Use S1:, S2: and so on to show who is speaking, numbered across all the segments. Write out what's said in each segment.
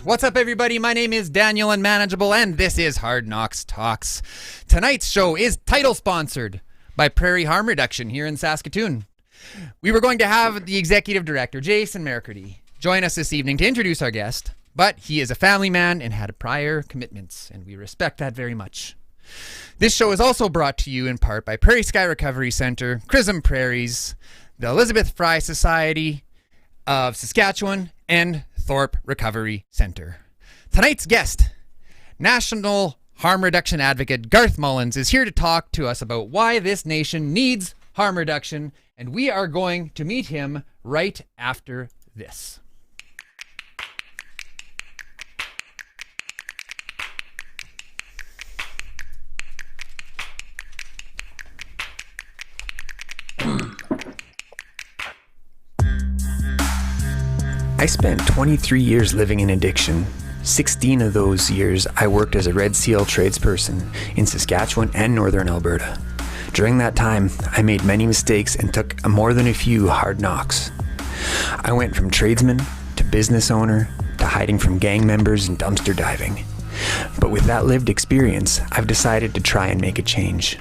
S1: What's up, everybody? My name is Daniel Unmanageable, and this is Hard Knocks Talks. Tonight's show is title sponsored by Prairie Harm Reduction here in Saskatoon. We were going to have the executive director, Jason Mercurdy, join us this evening to introduce our guest, but he is a family man and had prior commitments, and we respect that very much. This show is also brought to you in part by Prairie Sky Recovery Center, Chrism Prairies, the Elizabeth Fry Society of Saskatchewan, and Thorpe Recovery Center. Tonight's guest, National Harm Reduction Advocate Garth Mullins, is here to talk to us about why this nation needs harm reduction, and we are going to meet him right after this.
S2: I spent 23 years living in addiction. 16 of those years I worked as a Red Seal tradesperson in Saskatchewan and Northern Alberta. During that time, I made many mistakes and took more than a few hard knocks. I went from tradesman to business owner to hiding from gang members and dumpster diving. But with that lived experience, I've decided to try and make a change.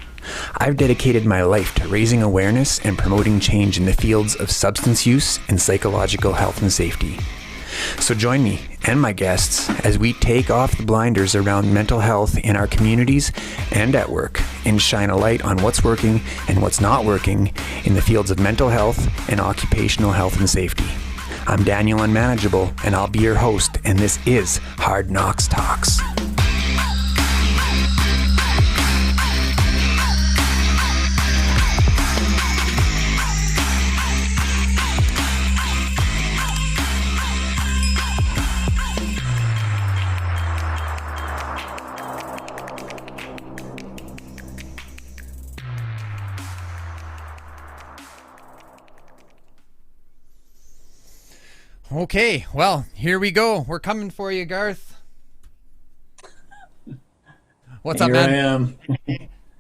S2: I've dedicated my life to raising awareness and promoting change in the fields of substance use and psychological health and safety. So join me and my guests as we take off the blinders around mental health in our communities and at work and shine a light on what's working and what's not working in the fields of mental health and occupational health and safety. I'm Daniel Unmanageable, and I'll be your host, and this is Hard Knocks Talks.
S1: Okay, well, here we go. We're coming for you, Garth. What's up, man?
S3: Here I am.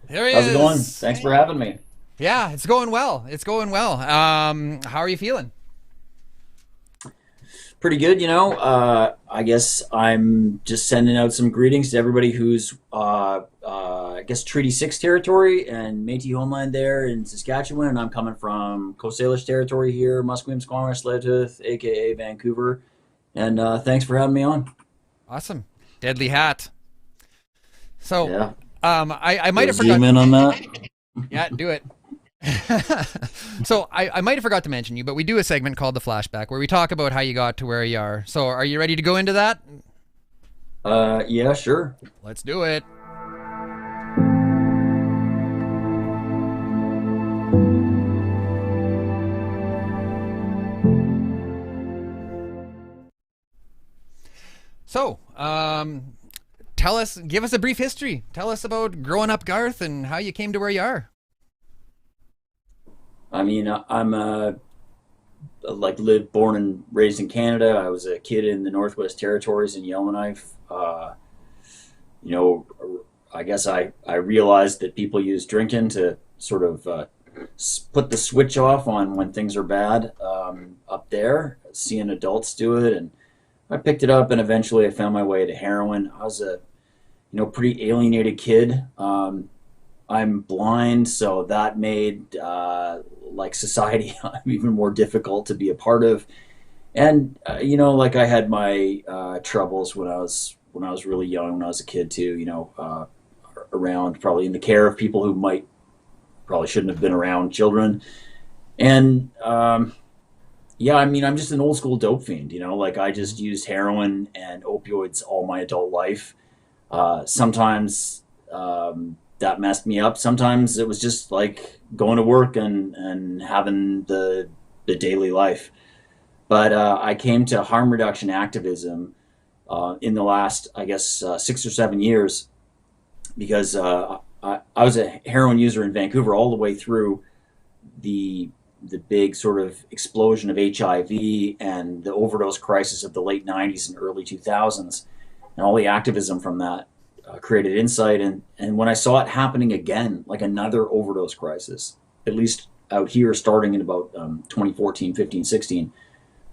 S1: There he
S3: How's
S1: is.
S3: it going? Thanks for having me.
S1: Yeah, it's going well. It's going well. How are you feeling?
S3: Pretty good, you know. I guess I'm just sending out some greetings to everybody who's, I guess, Treaty 6 territory and Métis homeland there in Saskatchewan, and I'm coming from Coast Salish territory here, Musqueam, Squamish, Sledgeworth, aka Vancouver. And thanks for having me on.
S1: Awesome. Deadly hat. So,
S3: Yeah.
S1: I might have forgotten.
S3: Zoom in on that.
S1: Yeah, do it. So I might have forgot to mention you, but we do a segment called The Flashback where we talk about how you got to where you are. So are you ready to go into that?
S3: Yeah, sure.
S1: Let's do it. So, give us a brief history. Tell us about growing up, Garth, and how you came to where you are.
S3: I mean, I'm born and raised in Canada. I was a kid in the Northwest Territories in Yellowknife. You know, I guess I realized that people use drinking to sort of put the switch off on when things are bad up there, seeing adults do it. And I picked it up, and eventually I found my way to heroin. I was a, pretty alienated kid. I'm blind, so that made society even more difficult to be a part of. And I had my troubles when I was really young, when I was a kid too. Around probably in the care of people who probably shouldn't have been around children. And yeah, I mean, I'm just an old school dope fiend. I just used heroin and opioids all my adult life. Sometimes that messed me up. Sometimes it was just like going to work and having the daily life. But I came to harm reduction activism in the last, I guess, 6 or 7 years because I was a heroin user in Vancouver all the way through the big sort of explosion of HIV and the overdose crisis of the late 90s and early 2000s, and all the activism from that created insight. And when I saw it happening again, like another overdose crisis, at least out here starting in about 2014, 15, 16,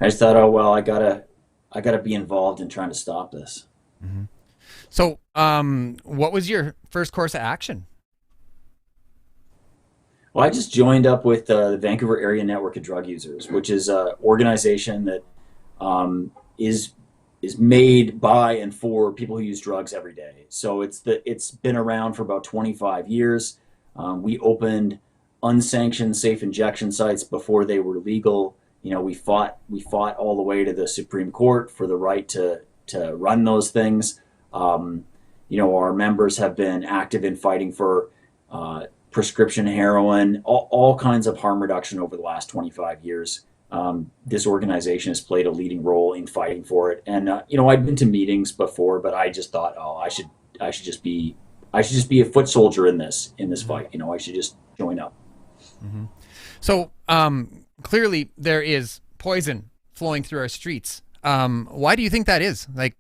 S3: I just thought, oh, well, I gotta I got to be involved in trying to stop this.
S1: Mm-hmm. So, what was your first course of action?
S3: Well, I just joined up with the Vancouver Area Network of Drug Users, which is an organization that um, is is made by and for people who use drugs every day. So it's been around for about 25 years. We opened unsanctioned safe injection sites before they were legal. You know, we fought all the way to the Supreme Court for the right to run those things. You know, our members have been active in fighting for prescription heroin, all kinds of harm reduction over the last 25 years. This organization has played a leading role in fighting for it. And you know, I'd been to meetings before, but I just thought, oh, I should just be a foot soldier in this fight. You know, I should just join up.
S1: Mm-hmm. So clearly there is poison flowing through our streets. Why do you think that is? Like,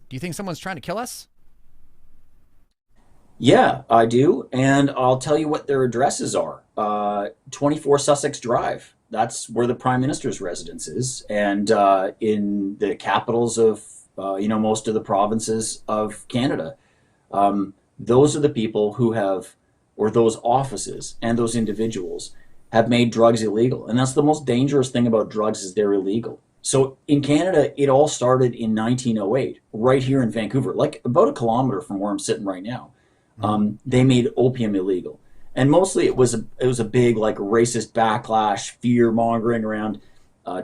S1: do you think someone's trying to kill us?
S3: Yeah, I do. And I'll tell you what their addresses are. 24 Sussex Drive. That's where the Prime Minister's residence is. And in the capitals of, you know, most of the provinces of Canada. Those are the people who have, or those offices and those individuals have made drugs illegal. And that's the most dangerous thing about drugs is they're illegal. So in Canada, it all started in 1908, right here in Vancouver, like about a kilometer from where I'm sitting right now. They made opium illegal. And mostly it was a big like racist backlash, fear mongering around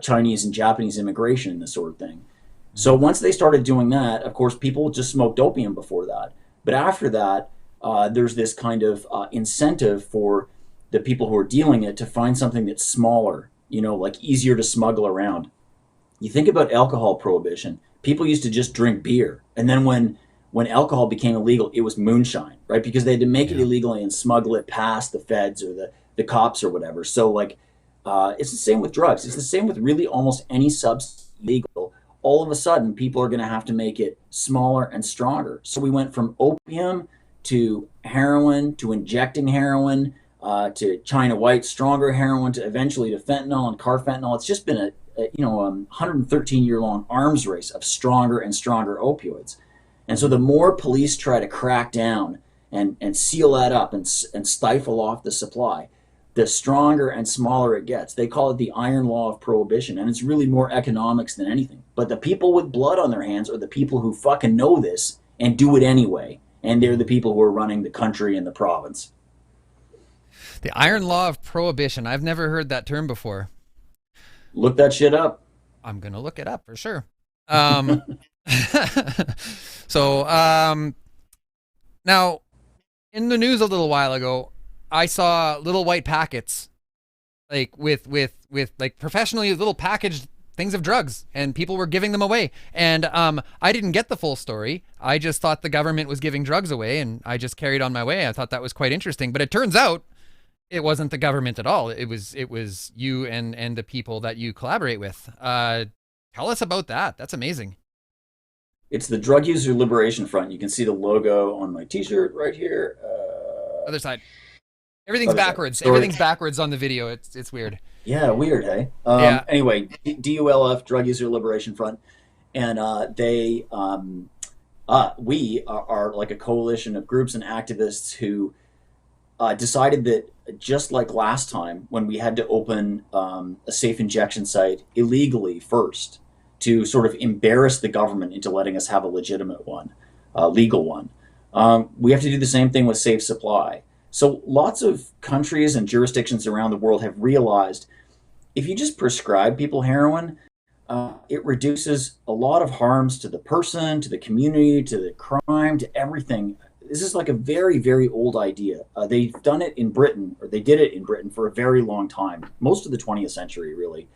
S3: Chinese and Japanese immigration and this sort of thing. So once they started doing that, of course, people just smoked opium before that. But after that, there's this kind of incentive for the people who are dealing it to find something that's smaller, you know, like easier to smuggle around. You think about alcohol prohibition. People used to just drink beer. And then when alcohol became illegal, it was moonshine, right? Because they had to make it illegally and smuggle it past the feds or the cops or whatever. So like, it's the same with drugs. It's the same with really almost any substance illegal. All of a sudden, people are going to have to make it smaller and stronger. So we went from opium to heroin to injecting heroin to China White, stronger heroin, to eventually to fentanyl and carfentanil. It's just been a 113-year long arms race of stronger and stronger opioids. And so the more police try to crack down and seal that up and stifle off the supply, the stronger and smaller it gets. They call it the iron law of prohibition, and it's really more economics than anything. But the people with blood on their hands are the people who fucking know this and do it anyway. And they're the people who are running the country and the province.
S1: The iron law of prohibition. I've never heard that term before.
S3: Look that shit up.
S1: I'm going to look it up for sure. So, now in the news a little while ago, I saw little white packets, like with like professionally little packaged things of drugs, and people were giving them away. And I didn't get the full story. I just thought the government was giving drugs away, and I just carried on my way. I thought that was quite interesting, but it turns out it wasn't the government at all. It was you and the people that you collaborate with. Tell us about that. That's amazing.
S3: It's the Drug User Liberation Front. You can see the logo on my T-shirt right here.
S1: Other side. Everything's
S3: Other side.
S1: backwards.
S3: Sorry.
S1: Everything's backwards on the video. It's weird.
S3: Yeah, weird, hey?
S1: Yeah.
S3: Anyway, DULF, Drug User Liberation Front, and we are like a coalition of groups and activists who decided that just like last time when we had to open a safe injection site illegally first to sort of embarrass the government into letting us have a legitimate one, legal one, we have to do the same thing with safe supply. So lots of countries and jurisdictions around the world have realized if you just prescribe people heroin, it reduces a lot of harms to the person, to the community, to the crime, to everything. This is like a very, very old idea. They've done it in Britain, or they did it in Britain for a very long time, most of the 20th century, really.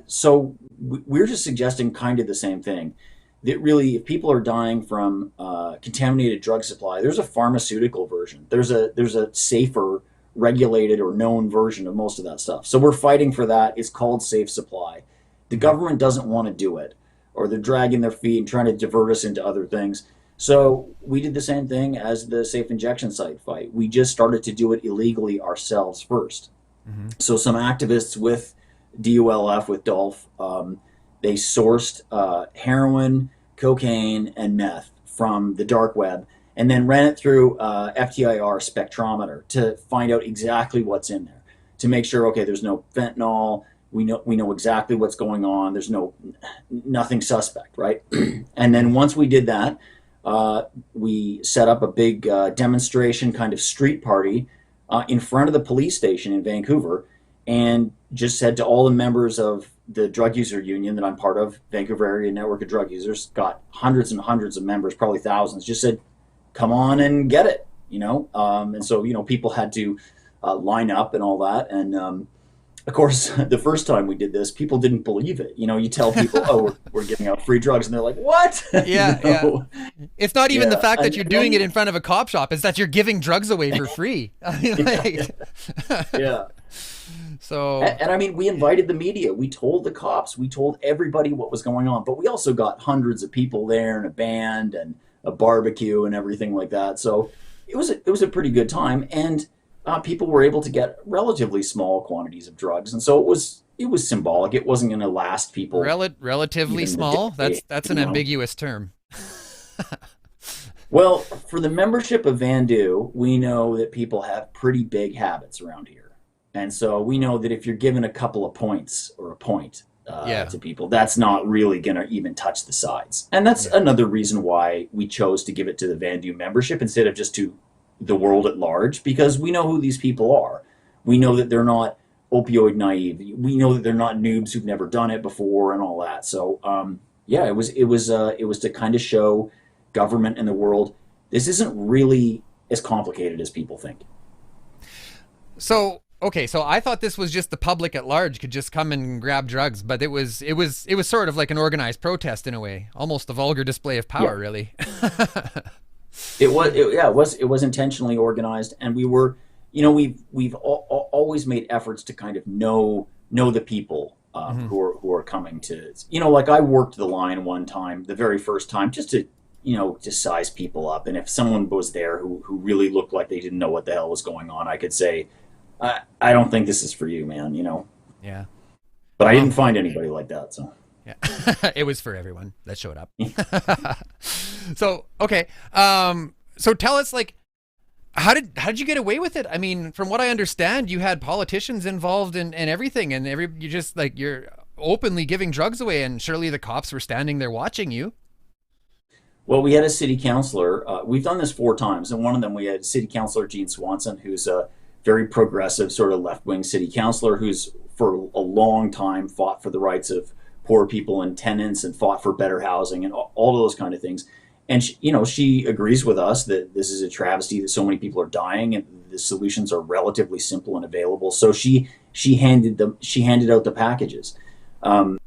S3: So we're just suggesting kind of the same thing. That really, if people are dying from contaminated drug supply, there's a pharmaceutical version. There's a safer, regulated, or known version of most of that stuff. So we're fighting for that. It's called safe supply. The government doesn't want to do it, or they're dragging their feet and trying to divert us into other things. So we did the same thing as the safe injection site fight. We just started to do it illegally ourselves first. Mm-hmm. So some activists with DULF, with DULF, They sourced heroin, cocaine, and meth from the dark web, and then ran it through FTIR spectrometer to find out exactly what's in there, to make sure, okay, there's no fentanyl. We know exactly what's going on. There's nothing suspect, right? And then once we did that, we set up a big demonstration kind of street party in front of the police station in Vancouver, and just said to all the members of the drug user union that I'm part of, Vancouver Area Network of Drug Users, got hundreds and hundreds of members, probably thousands, just said, come on and get it, and so people had to line up and all that. And of course, the first time we did this, people didn't believe it. You tell people, oh, we're giving out free drugs, and they're like, what?
S1: Yeah, yeah. It's not even the fact that you're doing it in front of a cop shop; it's that you're giving drugs away for free.
S3: Yeah.
S1: So,
S3: and I mean, we invited the media. We told the cops. We told everybody what was going on. But we also got hundreds of people there, and a band, and a barbecue, and everything like that. So it was a pretty good time, and people were able to get relatively small quantities of drugs, and so it was symbolic. It wasn't going to last people.
S1: Relatively small. That's an ambiguous term.
S3: Well, for the membership of VANDU, we know that people have pretty big habits around here. And so we know that if you're given a couple of points or a point to people, that's not really going to even touch the sides. And that's another reason why we chose to give it to the VANDU membership instead of just to the world at large, because we know who these people are. We know that they're not opioid naive. We know that they're not noobs who've never done it before and all that. So it was to kind of show government and the world this isn't really as complicated as people think.
S1: So okay, so I thought this was just the public at large could just come and grab drugs, but it was sort of like an organized protest in a way, almost a vulgar display of power, really.
S3: It was intentionally organized, and we were, we've always made efforts to kind of know the people who are coming to, like I worked the line one time, the very first time, just to size people up, and if someone was there who really looked like they didn't know what the hell was going on, I could say, I don't think this is for you, man,
S1: Yeah.
S3: But I didn't find anybody like that, so.
S1: Yeah. It was for everyone that showed up. So, okay. So tell us, like, how did you get away with it? I mean, from what I understand, you had politicians involved in everything, and you're openly giving drugs away, and surely the cops were standing there watching you.
S3: Well, we had a city councilor. We've done this 4 times, and one of them we had City Councilor Gene Swanson, who's a very progressive sort of left-wing city councilor who's for a long time fought for the rights of poor people and tenants and fought for better housing and all of those kind of things. And she agrees with us that this is a travesty that so many people are dying, and the solutions are relatively simple and available. So she handed out the packages, and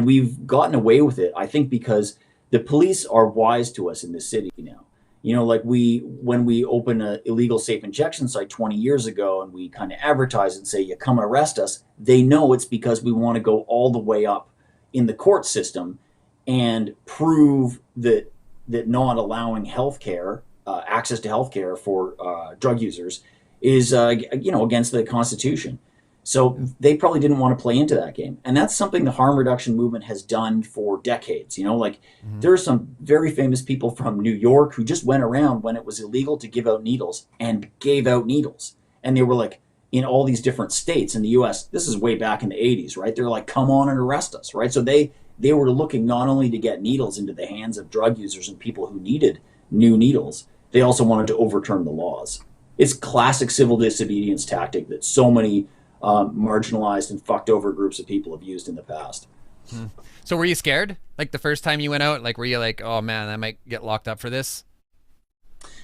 S3: we've gotten away with it, I think, because the police are wise to us in this city now. Like when we open an illegal safe injection site 20 years ago and we kind of advertise and say, you come and arrest us, they know it's because we want to go all the way up in the court system and prove that not allowing healthcare, access to healthcare for drug users is, against the Constitution. So they probably didn't want to play into that game. And that's something the harm reduction movement has done for decades. There are some very famous people from New York who just went around when it was illegal to give out needles and gave out needles. And they were like in all these different states in the US. This is way back in the 80s, right? They're like, come on and arrest us, right? So they were looking not only to get needles into the hands of drug users and people who needed new needles, they also wanted to overturn the laws. It's classic civil disobedience tactic that so many marginalized and fucked over groups of people have used in the past.
S1: So were you scared? Like the first time you went out, like were you like, oh man, I might get locked up for this?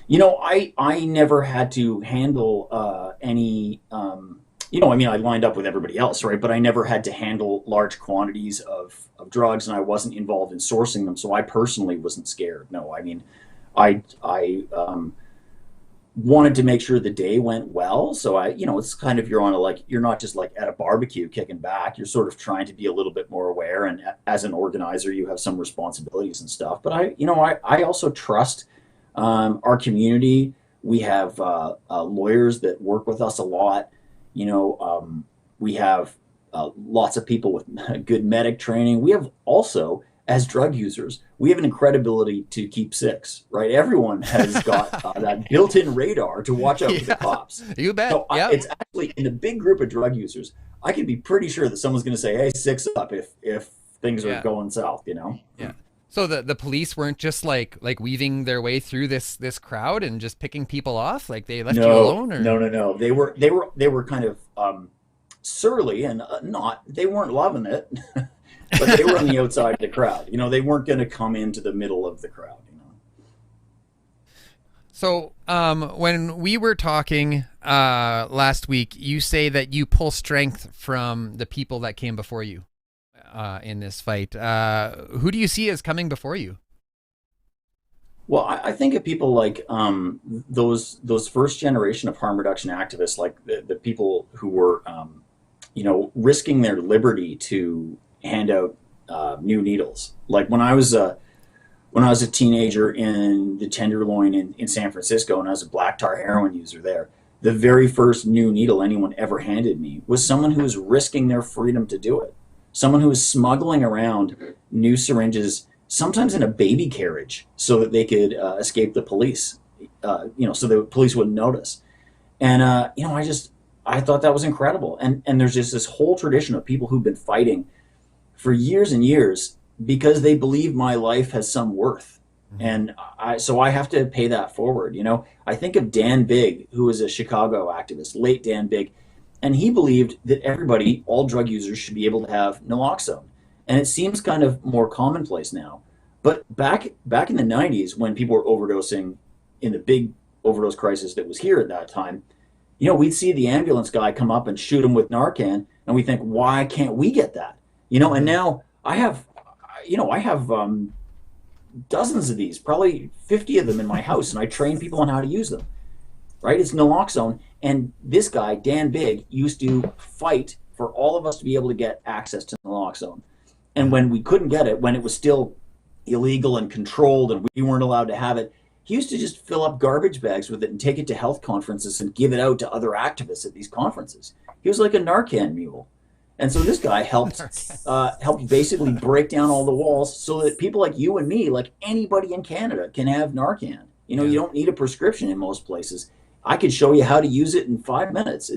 S3: I never had to handle any, I lined up with everybody else, right? But I never had to handle large quantities of drugs, and I wasn't involved in sourcing them. So I personally wasn't scared. No, I mean, I wanted to make sure the day went well. So it's kind of, you're not just like at a barbecue kicking back. You're sort of trying to be a little bit more aware. And as an organizer, you have some responsibilities and stuff. But I also trust our community. We have lawyers that work with us a lot. We have lots of people with good medic training. We have also, as drug users, we have an incredibility to keep six, right? Everyone has got that built-in radar to watch out for the cops.
S1: You bet.
S3: So
S1: Yeah.
S3: it's actually in a big group of drug users, I can be pretty sure that someone's going to say, "Hey, six up," if things are going south, you know?
S1: Yeah. So the police weren't just like weaving their way through this crowd and just picking people off, like they left you alone, or
S3: No. They were kind of surly and they weren't loving it, but they were on the outside of the crowd. You know, they weren't going to come into the middle of the crowd. You know.
S1: So when we were talking last week, you say that you pull strength from the people that came before you in this fight. Who do you see as coming before you?
S3: Well, I think of people like those first generation of harm reduction activists, like the people who were, risking their liberty to hand out new needles. Like when I was a teenager in the Tenderloin in San Francisco, and I was a black tar heroin user there, the very first new needle anyone ever handed me was someone who was risking their freedom to do it. Someone who was smuggling around new syringes, sometimes in a baby carriage, so that they could escape the police, so the police wouldn't notice. And, I thought that was incredible. And there's just this whole tradition of people who've been fighting for years and years because they believe my life has some worth. And so I have to pay that forward. You know, I think of Dan Bigg, who was a Chicago activist, late Dan Bigg, and he believed that everybody, all drug users, should be able to have naloxone. And it seems kind of more commonplace now. But back in the 90s, when people were overdosing in the big overdose crisis that was here at that time, you know, we'd see the ambulance guy come up and shoot him with Narcan, and we think, why can't we get that? You know, and now I have dozens of these, probably 50 of them in my house, and I train people on how to use them. Right? It's naloxone, and this guy, Dan Bigg, used to fight for all of us to be able to get access to naloxone. And when we couldn't get it, when it was still illegal and controlled and we weren't allowed to have it, he used to just fill up garbage bags with it and take it to health conferences and give it out to other activists at these conferences. He was like a Narcan mule. And so this guy helped basically break down all the walls so that people like you and me, like anybody in Canada, can have Narcan. You know, you don't need a prescription in most places. I could show you how to use it in 5 minutes.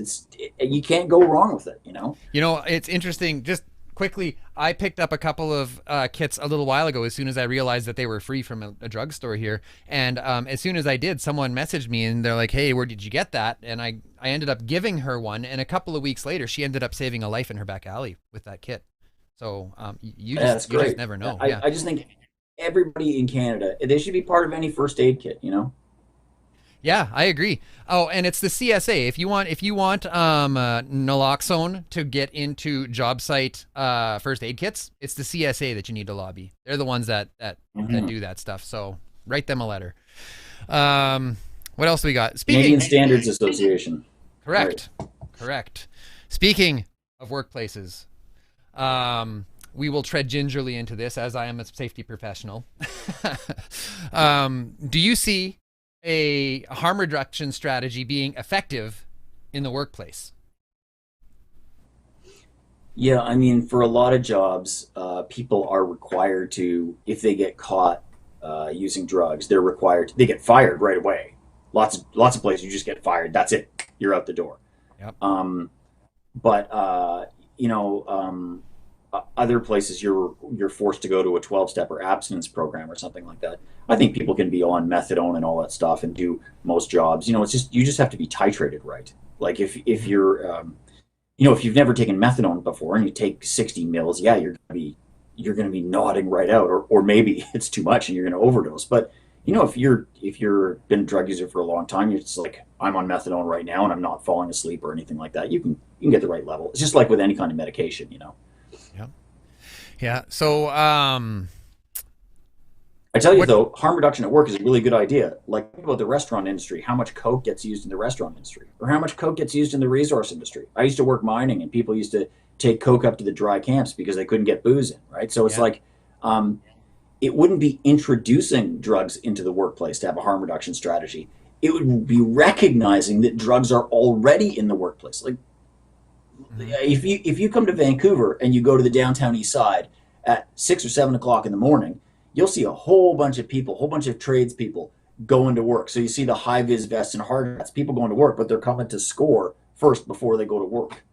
S3: You can't go wrong with it, you know?
S1: You know, it's interesting. Just quickly, I picked up a couple of kits a little while ago as soon as I realized that they were free from a drugstore here. And as soon as I did, someone messaged me and they're like, "Hey, where did you get that?" And I ended up giving her one. And a couple of weeks later, she ended up saving a life in her back alley with that kit. So you just never know.
S3: I just think everybody in Canada, they should be part of any first aid kit, you know?
S1: Yeah, I agree. Oh, and it's the CSA. If you want naloxone to get into job site first aid kits, it's the CSA that you need to lobby. They're the ones that do that stuff. So write them a letter. What else do we got?
S3: Canadian Standards Association.
S1: Correct. Right. Correct. Speaking of workplaces, we will tread gingerly into this as I am a safety professional. Do you see a harm reduction strategy being effective in the workplace?
S3: Yeah, I mean, for a lot of jobs, people are required to, if they get caught using drugs, they get fired right away. Lots of places you just get fired. That's it. You're out the door.
S1: Yep.
S3: Other places you're forced to go to a 12-step or abstinence program or something like that. I think people can be on methadone and all that stuff and do most jobs. You know, you just have to be titrated right. Like if you're if you've never taken methadone before and you take 60 mils, yeah, you're gonna be nodding right out, or maybe it's too much and you're gonna overdose. But you know, if you're been a drug user for a long time, you're just like, I'm on methadone right now and I'm not falling asleep or anything like that. You can get the right level. It's just like with any kind of medication, you know.
S1: Yeah. So,
S3: I tell you though, harm reduction at work is a really good idea. Like, think about the restaurant industry, how much coke gets used in the restaurant industry, or how much coke gets used in the resource industry. I used to work mining, and people used to take coke up to the dry camps because they couldn't get booze in, right? So it's like, it wouldn't be introducing drugs into the workplace to have a harm reduction strategy. It would be recognizing that drugs are already in the workplace. Like, If you come to Vancouver and you go to the downtown east side at 6 or 7 o'clock in the morning, you'll see a whole bunch of people, a whole bunch of tradespeople going to work. So you see the high vis vests and hard hats, people going to work, but they're coming to score first before they go to work.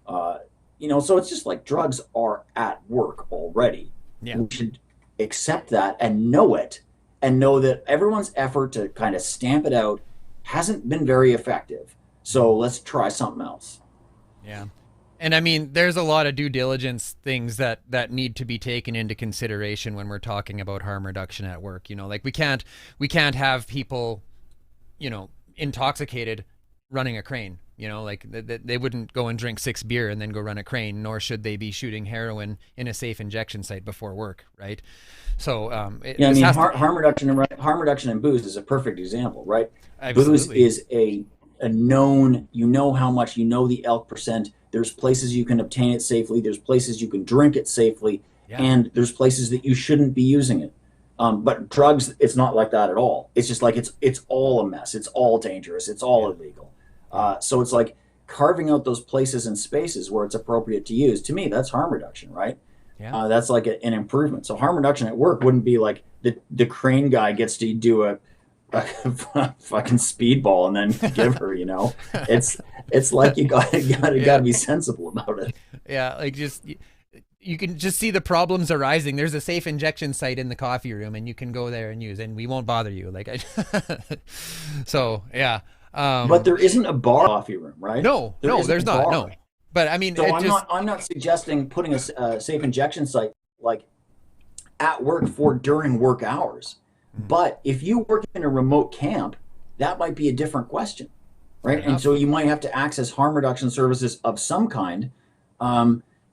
S3: So it's just like drugs are at work already.
S1: Yeah.
S3: We should accept that and know it, and know that everyone's effort to kind of stamp it out hasn't been very effective. So let's try something else.
S1: Yeah. And I mean, there's a lot of due diligence things that need to be taken into consideration when we're talking about harm reduction at work. Like we can't have people, intoxicated running a crane. Like they wouldn't go and drink 6 beer and then go run a crane, nor should they be shooting heroin in a safe injection site before work, right? So
S3: harm reduction in booze is a perfect example, right?
S1: Absolutely.
S3: Booze is a known, how much, the elk percent. There's places you can obtain it safely. There's places you can drink it safely, and there's places that you shouldn't be using it. But drugs, it's not like that at all. It's just like it's all a mess. It's all dangerous. It's all illegal. So it's like carving out those places and spaces where it's appropriate to use. To me, that's harm reduction, right?
S1: Yeah.
S3: That's like an improvement. So harm reduction at work wouldn't be like the crane guy gets to do a fucking speedball and then give her. It's like you gotta be sensible about it.
S1: Yeah, like you can just see the problems arising. There's a safe injection site in the coffee room, and you can go there and use, and we won't bother you. So yeah.
S3: But there isn't a bar coffee room, right?
S1: No, there's not. No, but I mean,
S3: so I'm not suggesting putting a safe injection site like at work for during work hours. But if you work in a remote camp, that might be a different question, right? And so you might have to access harm reduction services of some kind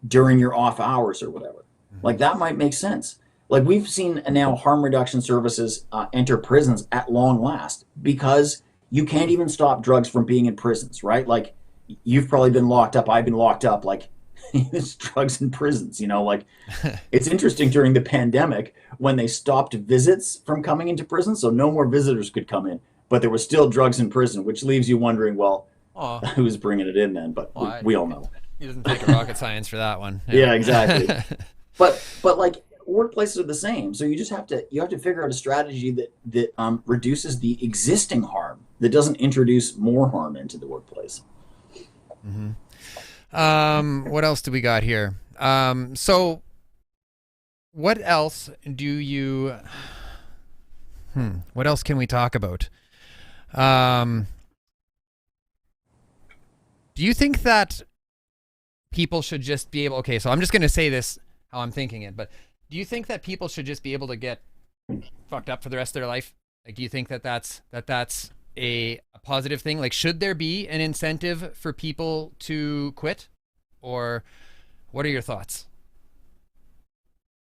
S3: during your off hours or whatever. Like that might make sense. Like we've seen now harm reduction services enter prisons at long last because you can't even stop drugs from being in prisons, right? Like you've probably been locked up. I've been locked up. Like there's drugs in prisons, like it's interesting during the pandemic when they stopped visits from coming into prison. So no more visitors could come in, but there was still drugs in prison, which leaves you wondering, well, who's bringing it in then? But we all know.
S1: He doesn't take a rocket science for that one.
S3: Yeah, exactly. but like workplaces are the same. So you have to figure out a strategy that reduces the existing harm, that doesn't introduce more harm into the workplace.
S1: What else do we got here? So what else do you, what else can we talk about? Do you think that people should just be able, okay, so I'm just going to say this how I'm thinking it, but do you think that people should just be able to get fucked up for the rest of their life? Like, do you think that that's a positive thing? Like, should there be an incentive for people to quit? Or what are your thoughts?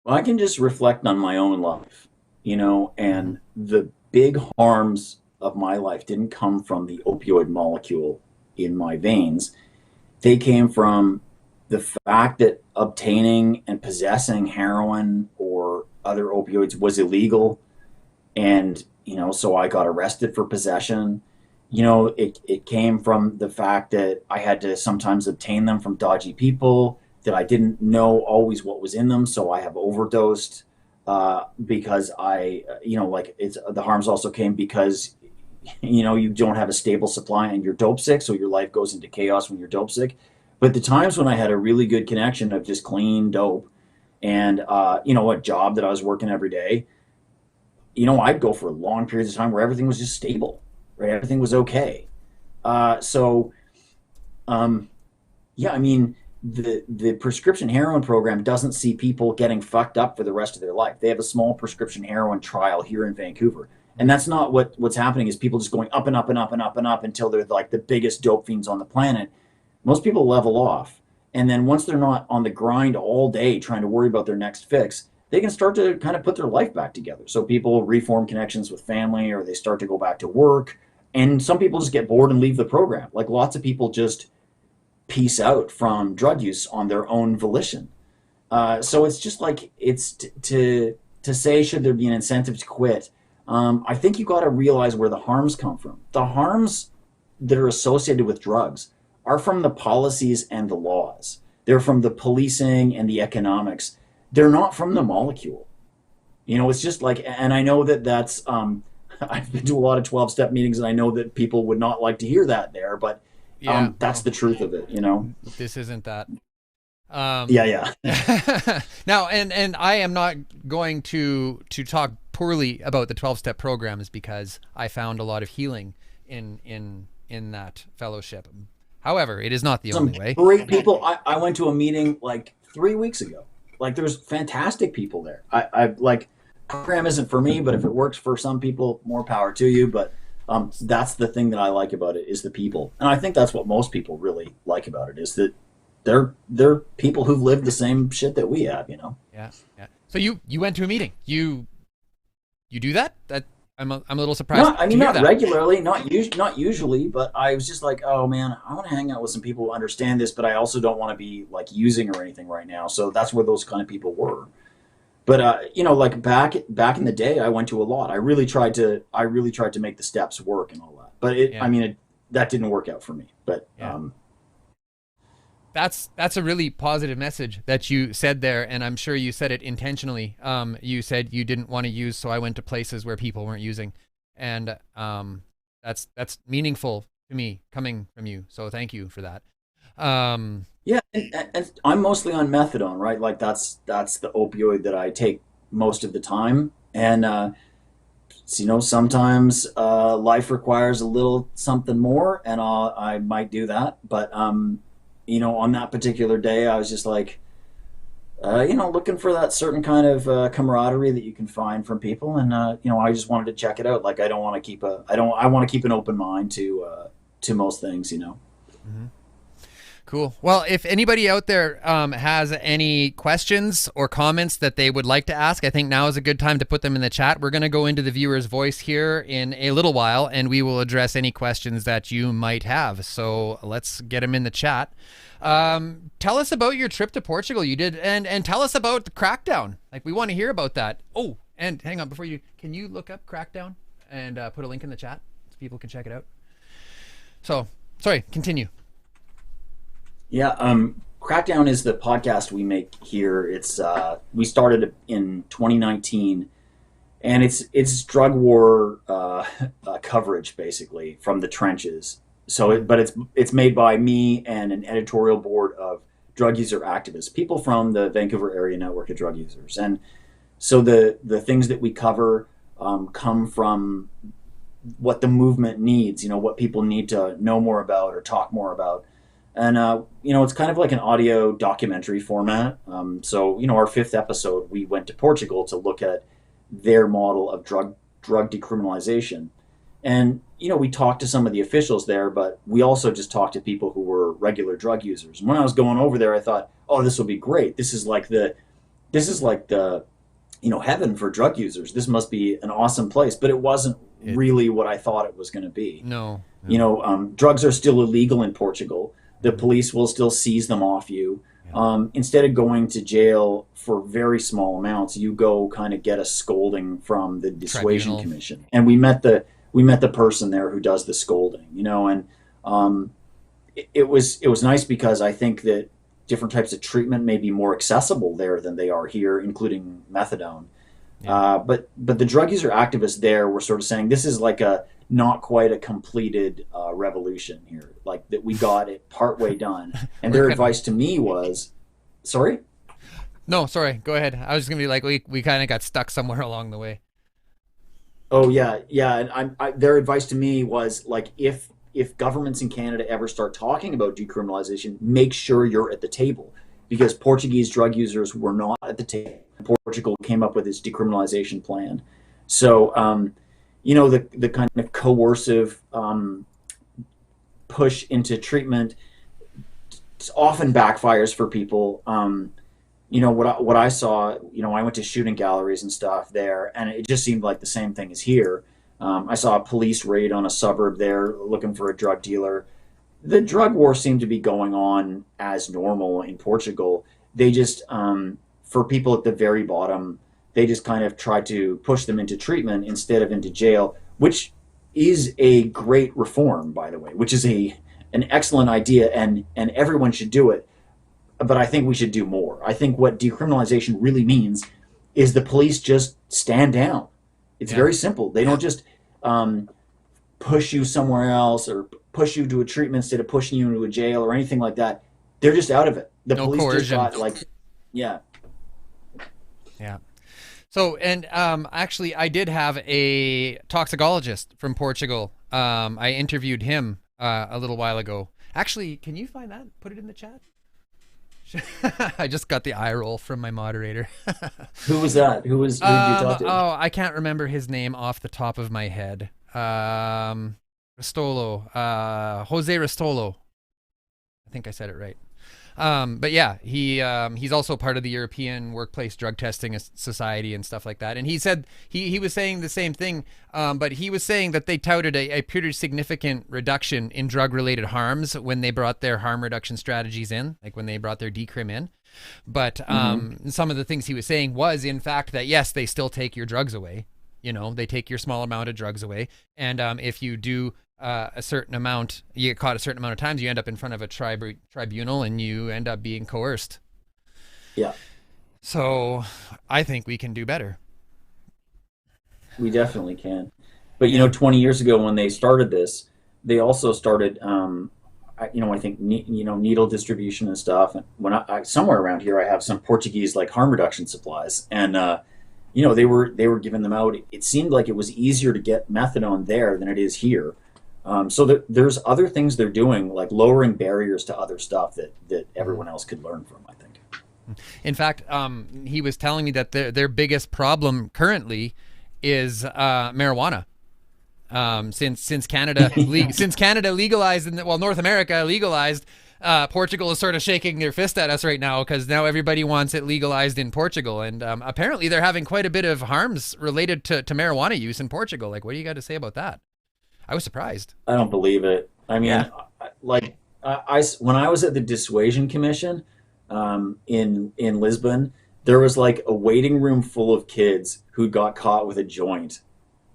S3: Well, I can just reflect on my own life, and the big harms of my life didn't come from the opioid molecule in my veins. They came from the fact that obtaining and possessing heroin or other opioids was illegal. And, so I got arrested for possession. It came from the fact that I had to sometimes obtain them from dodgy people, that I didn't know always what was in them. So I have overdosed because the harms also came because, you don't have a stable supply and you're dope sick. So your life goes into chaos when you're dope sick. But the times when I had a really good connection of just clean dope and, a job that I was working every day, I'd go for long periods of time where everything was just stable, right? Everything was okay. The prescription heroin program doesn't see people getting fucked up for the rest of their life. They have a small prescription heroin trial here in Vancouver. And that's not what's happening is people just going up and up and up and up and up until they're like the biggest dope fiends on the planet. Most people level off. And then once they're not on the grind all day trying to worry about their next fix, they can start to kind of put their life back together. So people reform connections with family, or they start to go back to work. And some people just get bored and leave the program. Like lots of people just peace out from drug use on their own volition. So it's just like, it's to say, should there be an incentive to quit? I think you got to realize where the harms come from. The harms that are associated with drugs are from the policies and the laws. They're from the policing and the economics. They're not from the molecule. It's just like, and I know that that's, I've been to a lot of 12-step meetings, and I know that people would not like to hear that there, but that's the truth of it,
S1: This isn't that.
S3: Yeah.
S1: Now, and I am not going to talk poorly about the 12-step programs, because I found a lot of healing in that fellowship. However, it is not the only way.
S3: Great people. I went to a meeting like 3 weeks ago. Like, there's fantastic people there. I like, program isn't for me, but if it works for some people, more power to you. But that's the thing that I like about it, is the people. And I think that's what most people really like about it, is that they're people who've lived the same shit that we have,
S1: Yeah. So you went to a meeting. You do that? That I'm a little surprised.
S3: Not regularly, not usually, but I was just like, oh man, I want to hang out with some people who understand this, but I also don't want to be like using or anything right now. So that's where those kind of people were. But like back in the day, I went to a lot. I really tried to make the steps work and all that. But that didn't work out for me. But
S1: that's a really positive message that you said there, and I'm sure you said it intentionally. You said you didn't want to use, so I went to places where people weren't using, and that's meaningful to me coming from you. So thank you for that.
S3: Yeah, and I'm mostly on methadone, right? Like that's the opioid that I take most of the time, and sometimes life requires a little something more, and I might do that, but on that particular day, I was just like, looking for that certain kind of camaraderie that you can find from people, and I just wanted to check it out. Like, I want to keep an open mind to most things,
S1: Mm-hmm. Cool. Well, if anybody out there has any questions or comments that they would like to ask, I think now is a good time to put them in the chat. We're going to go into the viewer's voice here in a little while, and we will address any questions that you might have. So let's get them in the chat. Tell us about your trip to Portugal you did, and tell us about the Crackdown. Like, we want to hear about that. Oh, and hang on, can you look up Crackdown and put a link in the chat so people can check it out? So, sorry, continue.
S3: Yeah, Crackdown is the podcast we make here. It's we started in 2019, and it's drug war coverage, basically, from the trenches. So, it's made by me and an editorial board of drug user activists, people from the Vancouver area network of drug users. And so the things that we cover come from what the movement needs, what people need to know more about or talk more about. And, it's kind of like an audio documentary format. So, our 5th episode, we went to Portugal to look at their model of drug decriminalization. And, we talked to some of the officials there, but we also just talked to people who were regular drug users. And when I was going over there, I thought, oh, this will be great. This is like the heaven for drug users. This must be an awesome place. But it wasn't really what I thought it was going to be.
S1: No.
S3: Drugs are still illegal in Portugal. The police will still seize them off you. Yeah. Instead of going to jail for very small amounts, you go kind of get a scolding from the dissuasion commission. And we met the person there who does the scolding, and it was nice, because I think that different types of treatment may be more accessible there than they are here, including methadone. Yeah. But the drug user activists there were sort of saying this is like not quite a completed revolution here, like that we got it partway done. And their advice to me was, sorry?
S1: No, sorry, go ahead. I was just gonna be like, we kind of got stuck somewhere along the way.
S3: Oh yeah. And their advice to me was like, if governments in Canada ever start talking about decriminalization, make sure you're at the table, because Portuguese drug users were not at the table. Portugal came up with its decriminalization plan. So, the kind of coercive push into treatment often backfires for people. What I saw, I went to shooting galleries and stuff there, and it just seemed like the same thing as here. I saw a police raid on a suburb there looking for a drug dealer. The drug war seemed to be going on as normal in Portugal. They just, for people at the very bottom, they just kind of tried to push them into treatment instead of into jail, which is a great reform, by the way, which is a an excellent idea, and everyone should do it. But I think we should do more. I think what decriminalization really means is the police just stand down. It's very simple. They don't just push you somewhere else or push you to a treatment instead of pushing you into a jail or anything like that. They're just out of it. The
S1: No
S3: police
S1: coercion.
S3: just got yeah.
S1: So, and actually, I did have a toxicologist from Portugal. I interviewed him a little while ago. Actually, can you find that? Put it in the chat. I just got the eye roll from my moderator.
S3: Who was that? Who did you talk to?
S1: Oh, I can't remember his name off the top of my head. Restolo. Jose Restolo. I think I said it right. But yeah, he's also part of the European Workplace Drug Testing Society and stuff like that. And he said he was saying the same thing, but he was saying that they touted a pretty significant reduction in drug-related harms when they brought their harm reduction strategies in, like when they brought their decrim in. But some of the things he was saying was, in fact, that yes, they still take your drugs away. You know, they take your small amount of drugs away, and if you do a certain amount, you get caught a certain amount of times, you end up in front of a tribunal and you end up being coerced.
S3: Yeah.
S1: So I think we can do better.
S3: We definitely can. But, 20 years ago when they started this, they also started, I think, needle distribution and stuff. And when I somewhere around here, I have some Portuguese like harm reduction supplies, and, they were giving them out. It seemed like it was easier to get methadone there than it is here. So there's other things they're doing, like lowering barriers to other stuff that everyone else could learn from, I think.
S1: In fact, he was telling me that their biggest problem currently is marijuana. Since Canada legalized, North America legalized, Portugal is sort of shaking their fist at us right now because now everybody wants it legalized in Portugal. And apparently they're having quite a bit of harms related to marijuana use in Portugal. Like, what do you got to say about that? I was surprised.
S3: I don't believe it. I mean, when I was at the Dissuasion Commission in Lisbon, there was like a waiting room full of kids who got caught with a joint.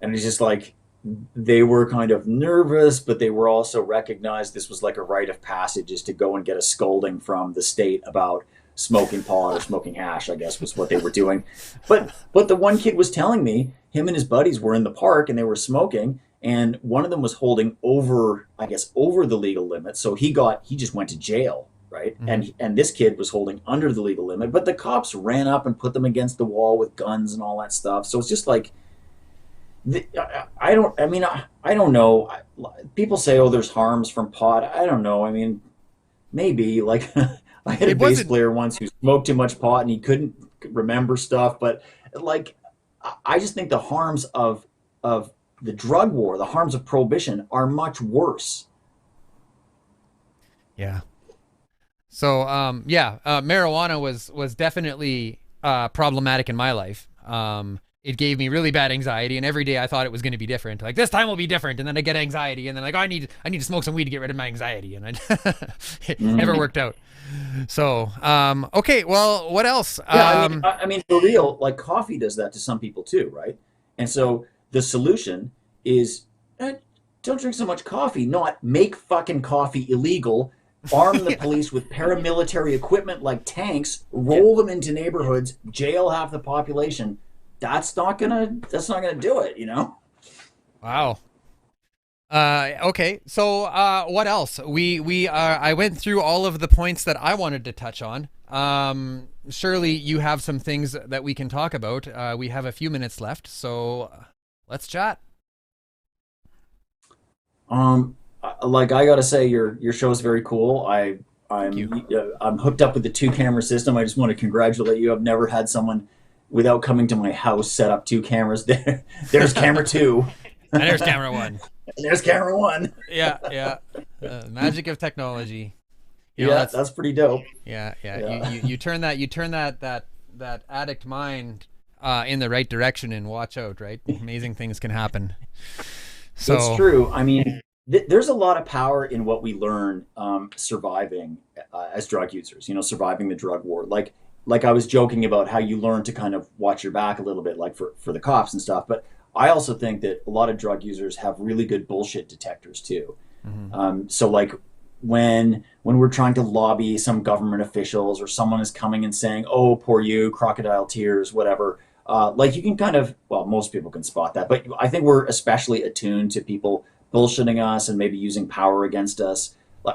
S3: And it's just like, they were kind of nervous, but they were also recognized this was like a rite of passage, is to go and get a scolding from the state about smoking pot or smoking hash, I guess was what they were doing. But the one kid was telling me him and his buddies were in the park and they were smoking, and one of them was holding over the legal limit. So he just went to jail, right? Mm-hmm. And this kid was holding under the legal limit, but the cops ran up and put them against the wall with guns and all that stuff. So it's just like, I don't know. People say, oh, there's harms from pot. I don't know. I mean, maybe. Like, I had a bass player once who smoked too much pot and he couldn't remember stuff. But like, I just think the harms of the drug war, the harms of prohibition, are much worse.
S1: Yeah. So, marijuana was definitely problematic in my life. It gave me really bad anxiety, and every day I thought it was going to be different. Like, this time will be different, and then I get anxiety, and then like, oh, I need to smoke some weed to get rid of my anxiety, and it never worked out. So, okay, well, what else?
S3: Yeah, I mean, for real, like coffee does that to some people too, right? And so the solution is don't drink so much coffee, not make fucking coffee illegal. Arm the police with paramilitary equipment like tanks, roll them into neighborhoods, jail half the population. That's not gonna do it,
S1: Wow. Okay. So, what else? I went through all of the points that I wanted to touch on. Surely you have some things that we can talk about. We have a few minutes left, so let's chat.
S3: Like, I gotta say, your show is very cool. I'm hooked up with the 2-camera system. I just want to congratulate you. I've never had someone, without coming to my house, set up 2 cameras. There's camera 2.
S1: And there's camera 1.
S3: And there's camera 1.
S1: Yeah. Magic of technology.
S3: That's pretty dope.
S1: Yeah. You turn that addict mind in the right direction and watch out, right? Amazing things can happen. So
S3: it's true. I mean, there's a lot of power in what we learn surviving as drug users. Surviving the drug war. Like I was joking about how you learn to kind of watch your back a little bit, like for the cops and stuff. But I also think that a lot of drug users have really good bullshit detectors too. Mm-hmm. So like when we're trying to lobby some government officials, or someone is coming and saying, "Oh, poor you, crocodile tears," whatever. Like, you can kind of, well, most people can spot that, but I think we're especially attuned to people bullshitting us and maybe using power against us.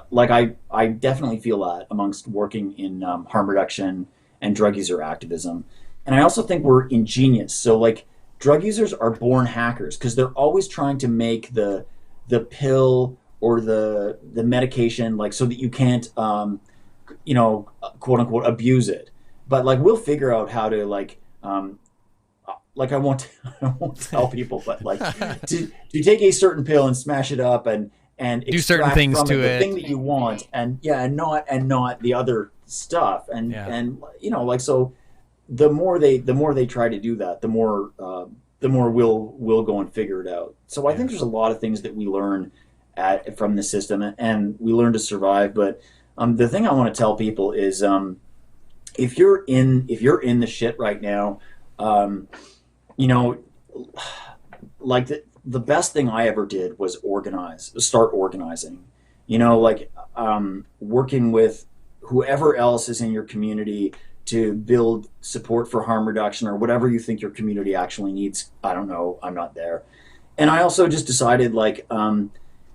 S3: Like, I definitely feel that amongst working in harm reduction and drug user activism. And I also think we're ingenious. So, like, drug users are born hackers because they're always trying to make the pill or the medication, like, so that you can't quote unquote abuse it. But, like, we'll figure out how to, like, I won't I won't tell people, but, like, to take a certain pill and smash it up and
S1: do certain things
S3: from
S1: to
S3: the
S1: it,
S3: thing that you want, and not the other stuff, and like, so the more they try to do that, the more we'll go and figure it out. So I think there's a lot of things that we learn from the system, and we learn to survive. But the thing I want to tell people is, if you're in the shit right now, like, the best thing I ever did was start organizing. Like, working with whoever else is in your community to build support for harm reduction, or whatever you think your community actually needs. I don't know. I'm not there. And I also just decided, like, I'm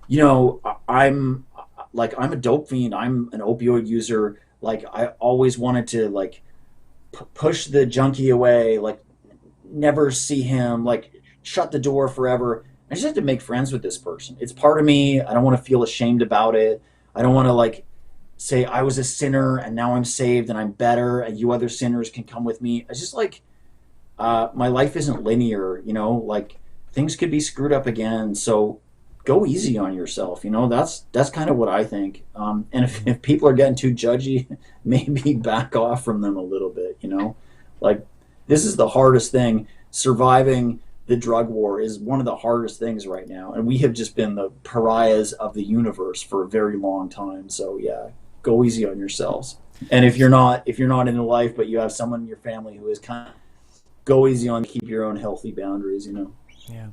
S3: a dope fiend. I'm an opioid user. Like, I always wanted to, like, push the junkie away, like, never see him, like, shut the door forever. I just had to make friends with this person. It's part of me. I don't want to feel ashamed about it. I don't want to, like, say I was a sinner and now I'm saved and I'm better and you other sinners can come with me. It's just like, my life isn't linear, like, things could be screwed up again. So go easy on yourself. That's kind of what I think. And if people are getting too judgy, maybe back off from them a little bit, like, this is the hardest thing. Surviving the drug war is one of the hardest things right now. And we have just been the pariahs of the universe for a very long time. So yeah, go easy on yourselves. And if you're not in life, but you have someone in your family who is, kind of, go easy on, keep your own healthy boundaries,
S1: Yeah.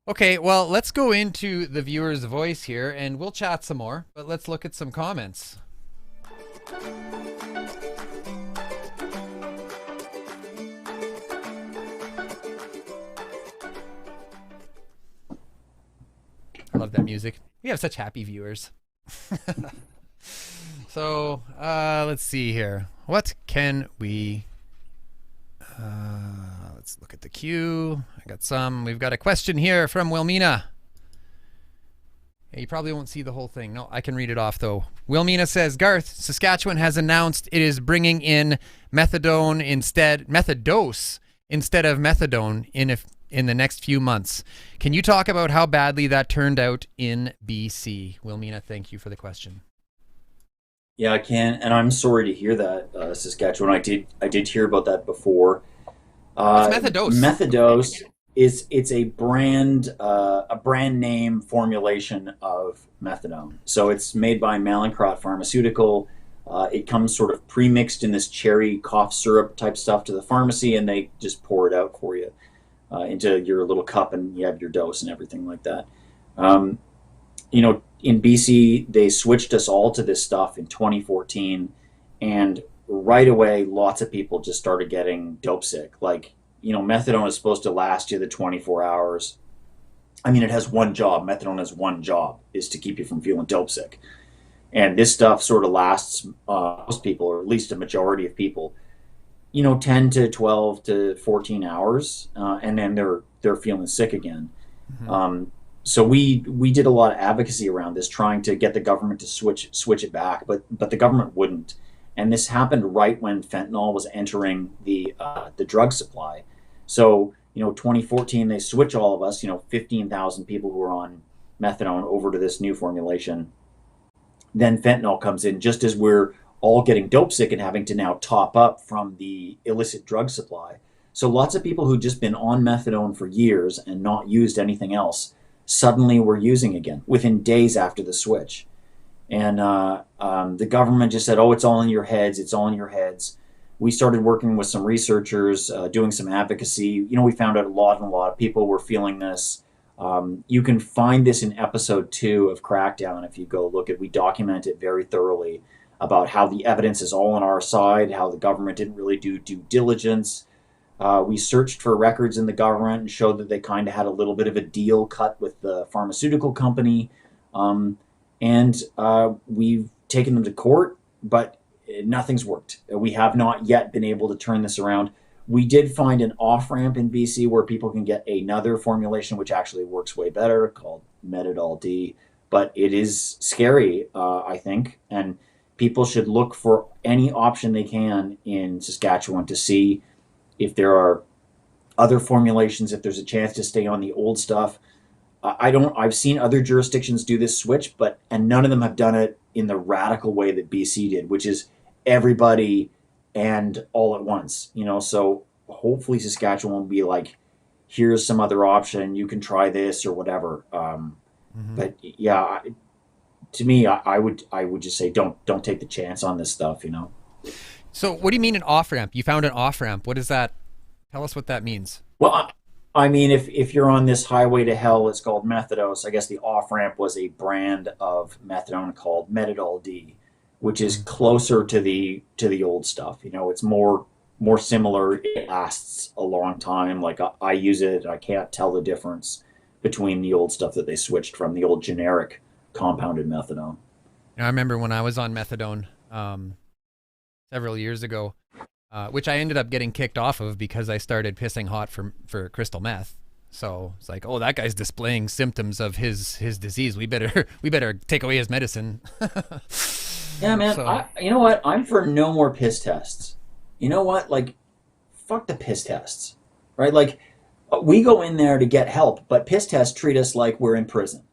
S1: Okay, well, let's go into the viewer's voice here and we'll chat some more, but let's look at some comments. I love that music. We have such happy viewers. So, let's see here. What can we... let's look at the queue. I got some. We've got a question here from Wilmina. Yeah, you probably won't see the whole thing. No, I can read it off, though. Wilmina says, Garth, Saskatchewan has announced it is bringing in methadose instead of methadone in the next few months. Can you talk about how badly that turned out in BC? Wilmina, thank you for the question.
S3: Yeah, I can, and I'm sorry to hear that, Saskatchewan. I did hear about that before.
S1: It's methadose.
S3: Methadose it's a brand name formulation of methadone. So it's made by Mallinckrodt Pharmaceutical. It comes sort of pre-mixed in this cherry cough syrup type stuff to the pharmacy, and they just pour it out for you into your little cup, and you have your dose and everything like that. In BC, they switched us all to this stuff in 2014, and right away, lots of people just started getting dope sick. Like, methadone is supposed to last you the 24 hours. I mean, it has one job. Methadone has one job, is to keep you from feeling dope sick. And this stuff sort of lasts most people, or at least a majority of people, 10 to 12 to 14 hours, and then they're feeling sick again. Mm-hmm. So we did a lot of advocacy around this, trying to get the government to switch it back, but the government wouldn't. And this happened right when fentanyl was entering the drug supply. So 2014, they switch all of us, 15,000 people who are on methadone over to this new formulation. Then fentanyl comes in just as we're all getting dope sick and having to now top up from the illicit drug supply. So lots of people who'd just been on methadone for years and not used anything else suddenly were using again within days after the switch. And the government just said, oh, it's all in your heads. It's all in your heads. We started working with some researchers, doing some advocacy. We found out a lot of people were feeling this. You can find this in episode 2 of Crackdown. If you go look at, we document it very thoroughly about how the evidence is all on our side, how the government didn't really do due diligence. We searched for records in the government and showed that they kind of had a little bit of a deal cut with the pharmaceutical company. And we've taken them to court, but nothing's worked. We have not yet been able to turn this around. We did find an off-ramp in BC where people can get another formulation, which actually works way better, called Metadol D. But it is scary, I think, and people should look for any option they can in Saskatchewan to see if there are other formulations, if there's a chance to stay on the old stuff. I've seen other jurisdictions do this switch, and none of them have done it in the radical way that BC did, which is everybody and all at once, so hopefully Saskatchewan will be like, here's some other option, you can try this or whatever. But yeah, to me, I would just say, don't take the chance on this stuff,
S1: So what do you mean an off-ramp? You found an off-ramp. What is that? Tell us what that means.
S3: Well, I mean, if you're on this highway to hell, it's called methadose. I guess the off-ramp was a brand of methadone called Metadol D, which is closer to the old stuff. It's more similar. It lasts a long time. Like I use it, I can't tell the difference between the old stuff that they switched from, the old generic compounded methadone.
S1: I remember when I was on methadone several years ago, which I ended up getting kicked off of because I started pissing hot for crystal meth. So it's like, oh, that guy's displaying symptoms of his disease. We better take away his medicine.
S3: Yeah, man.
S1: So,
S3: You know what? I'm for no more piss tests. You know what? Like, fuck the piss tests, right? Like, we go in there to get help, but piss tests treat us like we're in prison,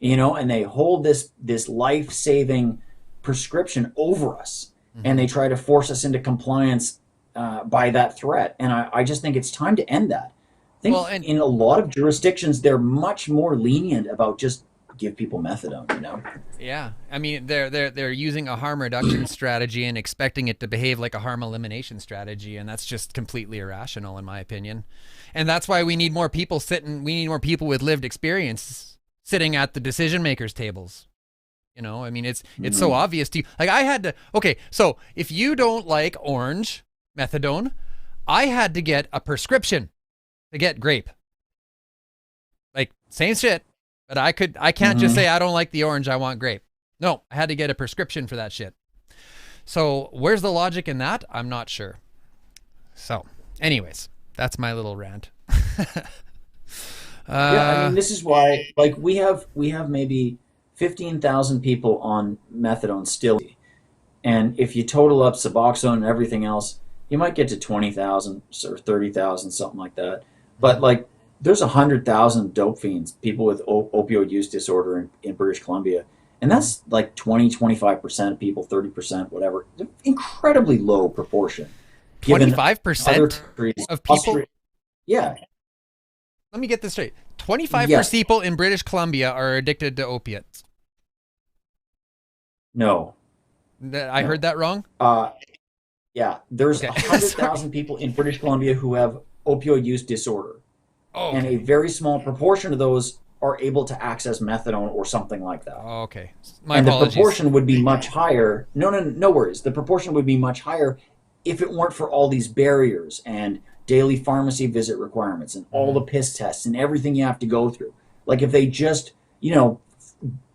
S3: and they hold this life-saving prescription over us, and they try to force us into compliance by that threat. And I just think it's time to end that. I think in a lot of jurisdictions, they're much more lenient about just give people methadone,
S1: Yeah, I mean they're using a harm reduction strategy and expecting it to behave like a harm elimination strategy, and that's just completely irrational in my opinion. And that's why we need more people with lived experience sitting at the decision makers tables. I mean it's so obvious to you. Like I had to, okay, so if you don't like orange methadone, I had to get a prescription to get grape. Like same shit. But I can't just say I don't like the orange, I want grape. No, I had to get a prescription for that shit. So where's the logic in that? I'm not sure. So anyways, that's my little rant.
S3: Yeah, I mean, this is why, like, we have maybe 15,000 people on methadone still. And if you total up Suboxone and everything else, you might get to 20,000 or 30,000, something like that. But like, there's 100,000 dope fiends, people with opioid use disorder in British Columbia. And that's like 20-25% of people, 30%, whatever. Incredibly low proportion.
S1: 25% of people?
S3: Yeah.
S1: Let me get this straight. 25% of people in British Columbia are addicted to opiates.
S3: No.
S1: I heard that wrong?
S3: Yeah. There's 100,000 people in British Columbia who have opioid use disorder.
S1: Oh,
S3: and a very small proportion of those are able to access methadone or something like that.
S1: Oh, okay.
S3: And the proportion would be much higher. No worries. The proportion would be much higher if it weren't for all these barriers and daily pharmacy visit requirements and all the piss tests and everything you have to go through. Like if they just,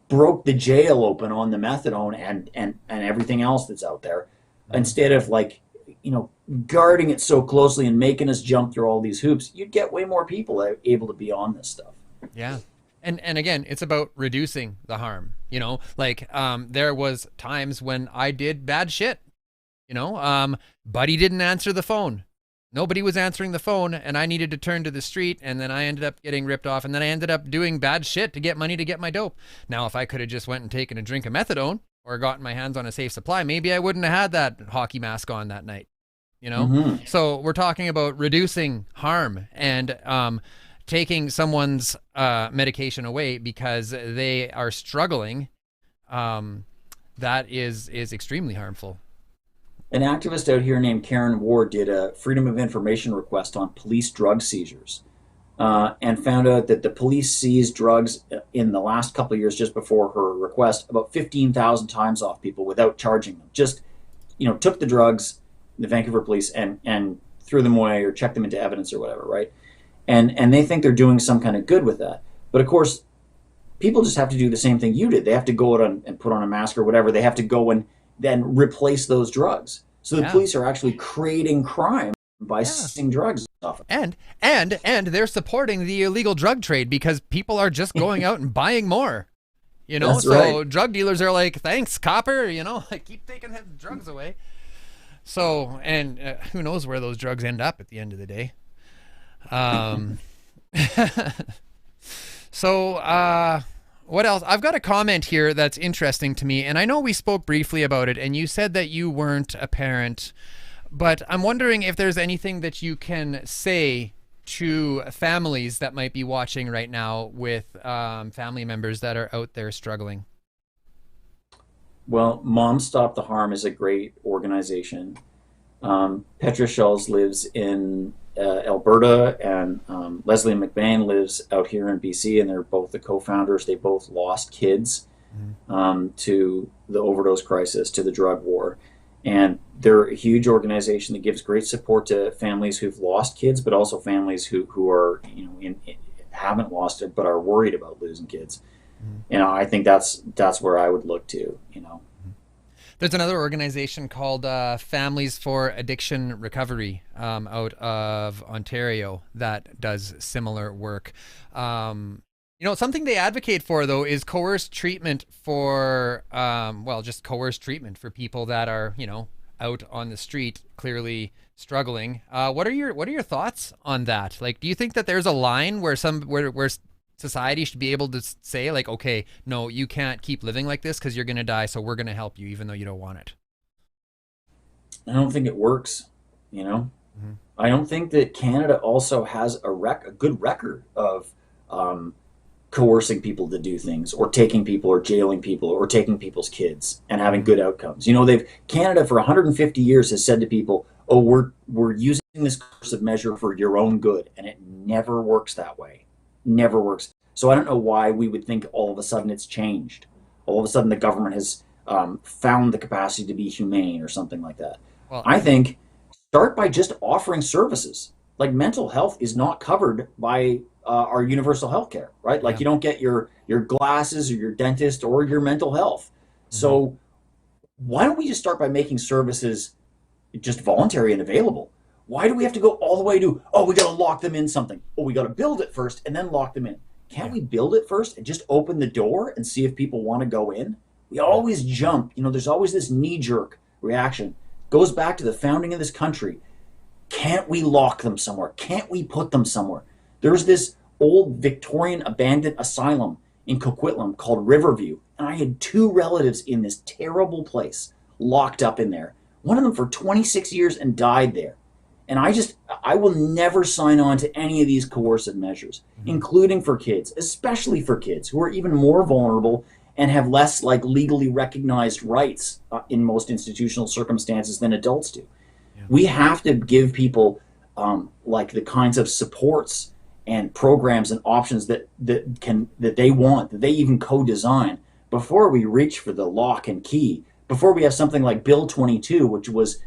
S3: broke the jail open on the methadone and everything else that's out there, instead of like, guarding it so closely and making us jump through all these hoops, you'd get way more people able to be on this stuff.
S1: Yeah. And again, it's about reducing the harm, there was times when I did bad shit, Buddy didn't answer the phone. Nobody was answering the phone and I needed to turn to the street, and then I ended up getting ripped off, and then I ended up doing bad shit to get money to get my dope. Now, if I could have just went and taken a drink of methadone or gotten my hands on a safe supply, maybe I wouldn't have had that hockey mask on that night. So we're talking about reducing harm and taking someone's medication away because they are struggling. That is extremely harmful.
S3: An activist out here named Karen Ward did a Freedom of Information request on police drug seizures. and found out that the police seized drugs in the last couple of years, just before her request, about 15,000 times off people without charging them. Just, took the drugs, the Vancouver police, and threw them away or checked them into evidence or whatever, right? And they think they're doing some kind of good with that. But of course, people just have to do the same thing you did. They have to go out and put on a mask or whatever. They have to go and then replace those drugs. So the police are actually creating crime by seizing drugs off.
S1: And they're supporting the illegal drug trade because people are just going out and buying more.
S3: That's
S1: so
S3: right.
S1: Drug dealers are like, thanks, copper, keep taking the drugs away. So, and who knows where those drugs end up at the end of the day. So, what else? I've got a comment here that's interesting to me, and I know we spoke briefly about it, and you said that you weren't a parent, but I'm wondering if there's anything that you can say to families that might be watching right now with family members that are out there struggling.
S3: Well, Mom Stop the Harm is a great organization. Petra Schulz lives in Alberta, and Leslie McBain lives out here in BC, and they're both the co-founders. They both lost kids to the overdose crisis, to the drug war. And they're a huge organization that gives great support to families who've lost kids, but also families who are, haven't lost it, but are worried about losing kids. I think that's where I would look to.
S1: There's another organization called Families for Addiction Recovery out of Ontario that does similar work. Something they advocate for, though, is coerced treatment for, just coerced treatment for people that are, out on the street, clearly struggling. What are your thoughts on that? Like, do you think that there's a line where where society should be able to say, like, okay, no, you can't keep living like this because you're going to die, so we're going to help you even though you don't want it?
S3: I don't think it works. I don't think that Canada also has a good record of coercing people to do things, or taking people, or jailing people, or taking people's kids and having good outcomes. Canada for 150 years has said to people, "Oh, we're using this coercive measure for your own good," and it never works that way. Never works. So I don't know why we would think all of a sudden it's changed. All of a sudden the government has found the capacity to be humane or something like that.
S1: Well,
S3: I think start by just offering services. Like, mental health is not covered by our universal health care, right? Like, you don't get your glasses or your dentist or your mental health. So why don't we just start by making services just voluntary and available? Why do we have to go all the way to, we got to lock them in something? We got to build it first and then lock them in. Can't we build it first and just open the door and see if people want to go in? We always jump. There's always this knee-jerk reaction. Goes back to the founding of this country. Can't we lock them somewhere? Can't we put them somewhere? There's this old Victorian abandoned asylum in Coquitlam called Riverview, and I had 2 relatives in this terrible place locked up in there. One of them for 26 years and died there. And I will never sign on to any of these coercive measures, including for kids, especially for kids who are even more vulnerable and have less legally recognized rights in most institutional circumstances than adults do. Yeah. We have to give people the kinds of supports and programs and options that they want, that they even co-design, before we reach for the lock and key, before we have something like Bill 22, which was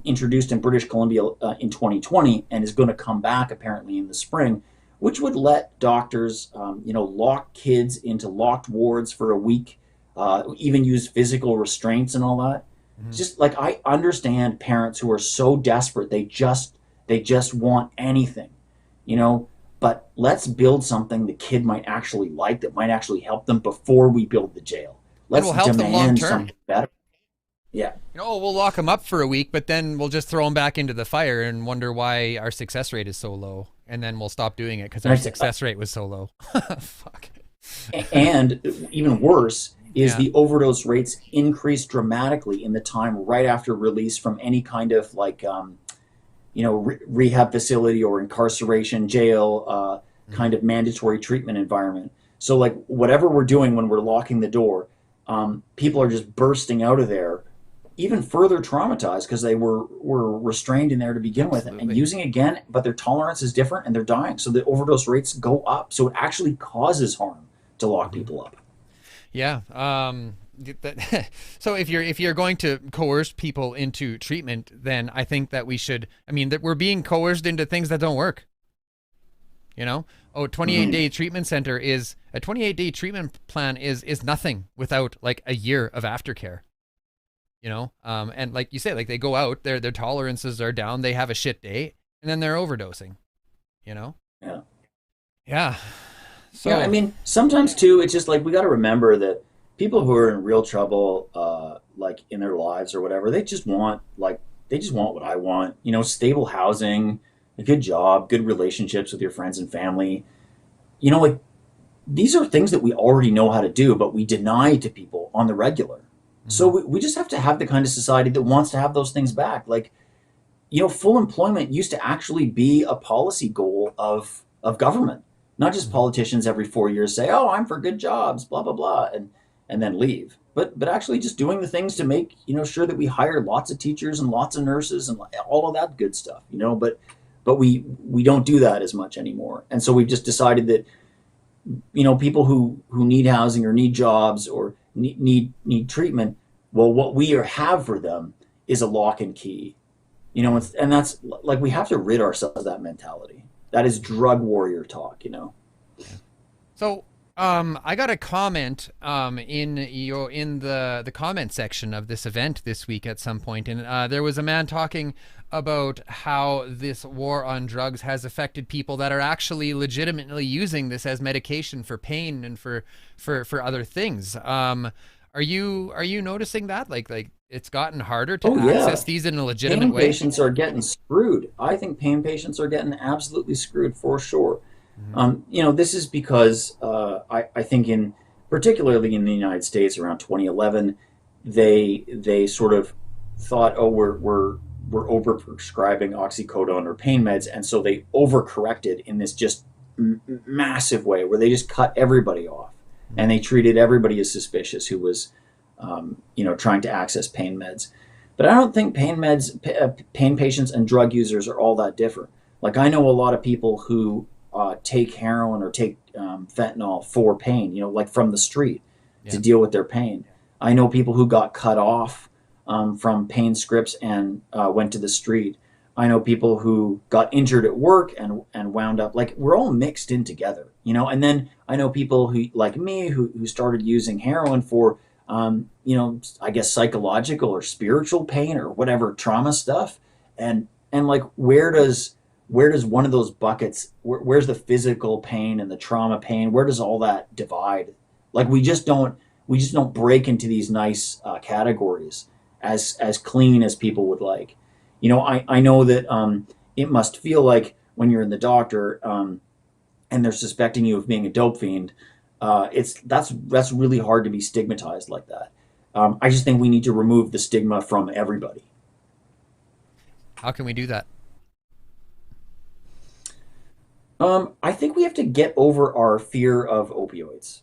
S3: introduced in British Columbia in 2020 and is going to come back apparently in the spring, which would let doctors, lock kids into locked wards for a week, even use physical restraints and all that. Just I understand parents who are so desperate, they just want anything, but let's build something the kid might actually like, that might actually help them before we build the jail. Let's demand something better. Yeah.
S1: We'll lock them up for a week, but then we'll just throw them back into the fire and wonder why our success rate is so low. And then we'll stop doing it because our success rate was so low. Fuck.
S3: And even worse is the overdose rates increase dramatically in the time right after release from any kind of rehab facility or incarceration, jail, kind of mandatory treatment environment. So whatever we're doing when we're locking the door, people are just bursting out of there even further traumatized because they were restrained in there to begin with and using again, but their tolerance is different and they're dying. So the overdose rates go up. So it actually causes harm to lock people up.
S1: Yeah. So if you're going to coerce people into treatment, then I think that we should. I mean, that we're being coerced into things that don't work. You know, 28-day treatment center is a 28-day treatment plan is nothing without like a year of aftercare. You know, and like you say, like they go out, their tolerances are down, they have a shit day, and then they're overdosing. You know.
S3: Yeah.
S1: Yeah. So
S3: yeah, I mean, sometimes too, it's just like we got to remember that people who are in real trouble, like in their lives or whatever, they just want what I want. You know, stable housing, a good job, good relationships with your friends and family. You know, like these are things that we already know how to do, but we deny to people on the regular. So we just have to have the kind of society that wants to have those things back. Like, you know, full employment used to actually be a policy goal of government, not just politicians every 4 years say, "Oh, I'm for good jobs, blah blah blah," and then leave. But actually just doing the things to make, you know, sure that we hire lots of teachers and lots of nurses and all of that good stuff, you know. But we don't do that as much anymore, and so we've just decided that, you know, people who need housing or need jobs or need treatment, well, what we have for them is a lock and key, you know, and that's like we have to rid ourselves of that mentality. That is drug warrior talk, you know.
S1: So I got a comment in the comment section of this event this week at some point, and there was a man talking about how this war on drugs has affected people that are actually legitimately using this as medication for pain and for other things. Are you noticing that? Like it's gotten harder to access these in a legitimate way?
S3: Pain patients are getting screwed. I think pain patients are getting absolutely screwed for sure. You know, this is because I think particularly in the United States around 2011, they sort of thought, oh, we're overprescribing oxycodone or pain meds, and so they overcorrected in this just massive way where they just cut everybody off and they treated everybody as suspicious who was, you know, trying to access pain meds. But I don't think pain patients and drug users are all that different. Like I know a lot of people who take heroin or take fentanyl for pain, you know, like from the street to deal with their pain. I know people who got cut off from pain scripts and went to the street. I know people who got injured at work and wound up, like, we're all mixed in together, you know. And then I know people who, like me, who started using heroin for, you know, I guess psychological or spiritual pain or whatever trauma stuff. And like, where does one of those buckets, where's the physical pain and the trauma pain? Where does all that divide? Like, we just don't break into these nice categories as clean as people would like. You know, I know that it must feel like when you're in the doctor and they're suspecting you of being a dope fiend, that's really hard to be stigmatized like that. I just think we need to remove the stigma from everybody.
S1: How can we do that?
S3: I think we have to get over our fear of opioids.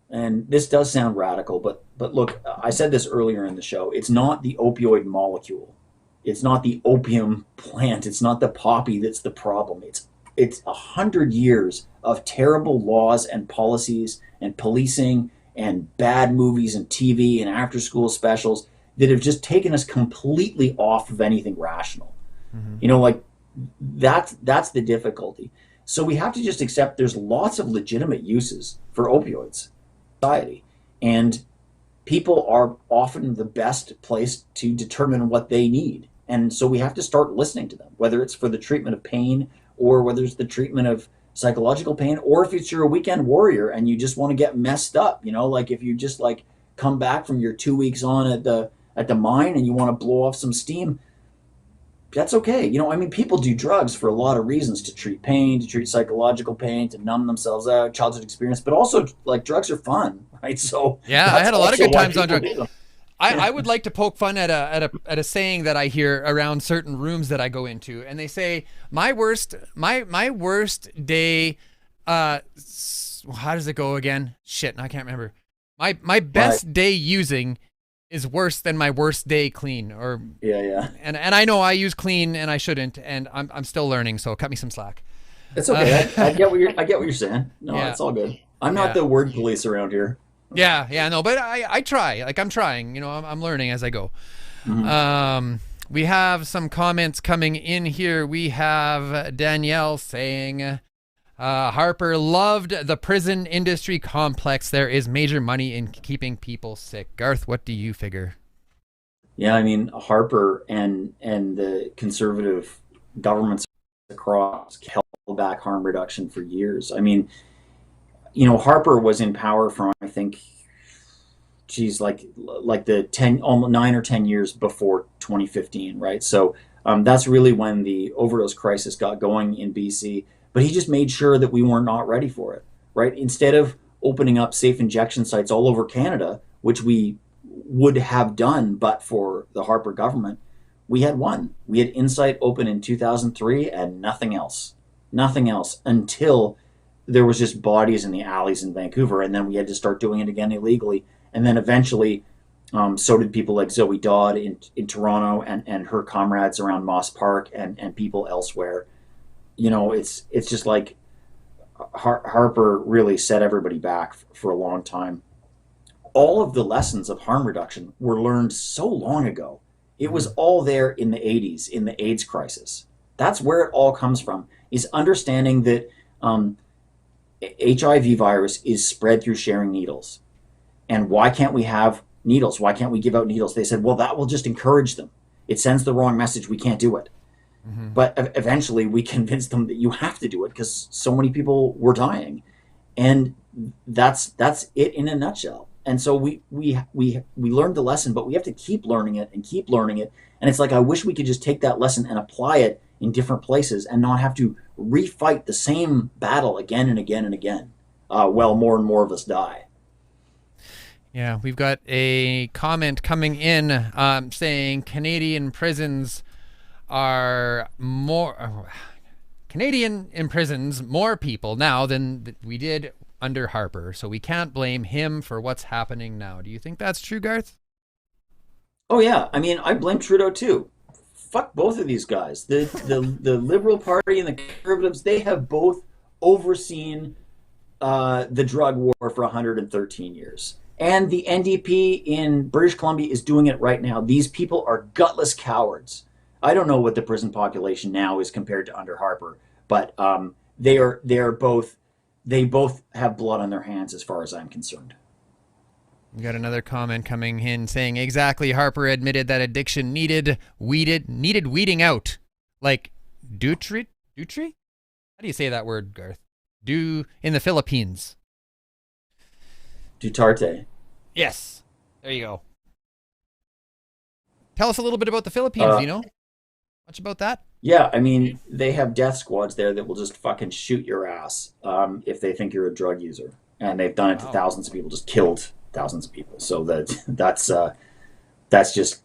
S3: And this does sound radical, but look, I said this earlier in the show. It's not the opioid molecule. It's not the opium plant. It's not the poppy that's the problem. It's 100 years of terrible laws and policies and policing and bad movies and TV and after-school specials that have just taken us completely off of anything rational. You know, like that's the difficulty. So we have to just accept there's lots of legitimate uses for opioids in society, and people are often the best place to determine what they need. And so we have to start listening to them, whether it's for the treatment of pain or whether it's the treatment of psychological pain, or if you're a weekend warrior and you just want to get messed up, you know, like if you just like come back from your 2 weeks on at the mine and you want to blow off some steam, that's okay. You know, I mean, people do drugs for a lot of reasons: to treat pain, to treat psychological pain, to numb themselves out, childhood experience, but also like drugs are fun, right? So
S1: yeah, I had a lot of good times on drugs. I would like to poke fun at a saying that I hear around certain rooms that I go into, and they say my worst day. How does it go again? Shit, I can't remember. My best day using is worse than my worst day clean. Or
S3: Yeah.
S1: and I know I use clean and I shouldn't, and I'm still learning. So cut me some slack.
S3: It's okay. I get what you're saying. No,
S1: Yeah.
S3: it's all good. I'm not
S1: Yeah.
S3: the word police around here.
S1: Yeah, no, but I try. Like I'm trying. You know, I'm learning as I go. We have some comments coming in here. We have Danielle saying, Harper loved the prison industry complex. There is major money in keeping people sick. Garth, what do you figure?
S3: Yeah, I mean Harper and the conservative governments across held back harm reduction for years. I mean, Harper was in power from, I think, like the 10, almost 9 or 10 years before 2015, right? So that's really when the overdose crisis got going in BC. But he just made sure that we were not ready for it, right? Instead of opening up safe injection sites all over Canada, which we would have done but for the Harper government, we had one. We had Insight open in 2003 and nothing else until there was just bodies in the alleys in Vancouver, and then we had to start doing it again illegally. And then eventually, so did people like Zoe Dodd in Toronto and her comrades around Moss Park and people elsewhere. It's just like Harper really set everybody back for a long time. All of the lessons of harm reduction were learned so long ago. It was all there in the 80s, in the AIDS crisis. That's where it all comes from, is understanding that HIV virus is spread through sharing needles. And why can't we have needles? Why can't we give out needles? They said, well, that will just encourage them. It sends the wrong message. We can't do it. But eventually we convinced them that you have to do it because so many people were dying. And that's it in a nutshell. And so we learned the lesson, but we have to keep learning it and keep learning it. And it's like, I wish we could just take that lesson and apply it in different places and not have to refight the same battle again and again and again, while more and more of us die.
S1: Yeah, we've got a comment coming in saying Canadian prisons are more... Canadian imprisons more people now than we did under Harper, so we can't blame him for what's happening now. Do you think that's true, Garth?
S3: Oh yeah, I mean, I blame Trudeau too. Fuck both of these guys. The Liberal Party and the Conservatives, they have both overseen the drug war for 113 years. And the NDP in British Columbia is doing it right now. These people are gutless cowards. I don't know what the prison population now is compared to under Harper, but they both have blood on their hands as far as I'm concerned.
S1: We got another comment coming in saying, exactly, Harper admitted that addiction needed weeding out. Like Dutry? How do you say that word, Garth? In the Philippines.
S3: Duterte.
S1: Yes. There you go. Tell us a little bit about the Philippines, you know? Much about that?
S3: Yeah, I mean, they have death squads there that will just fucking shoot your ass if they think you're a drug user. And they've done it to thousands of people, just killed thousands of people. So that's just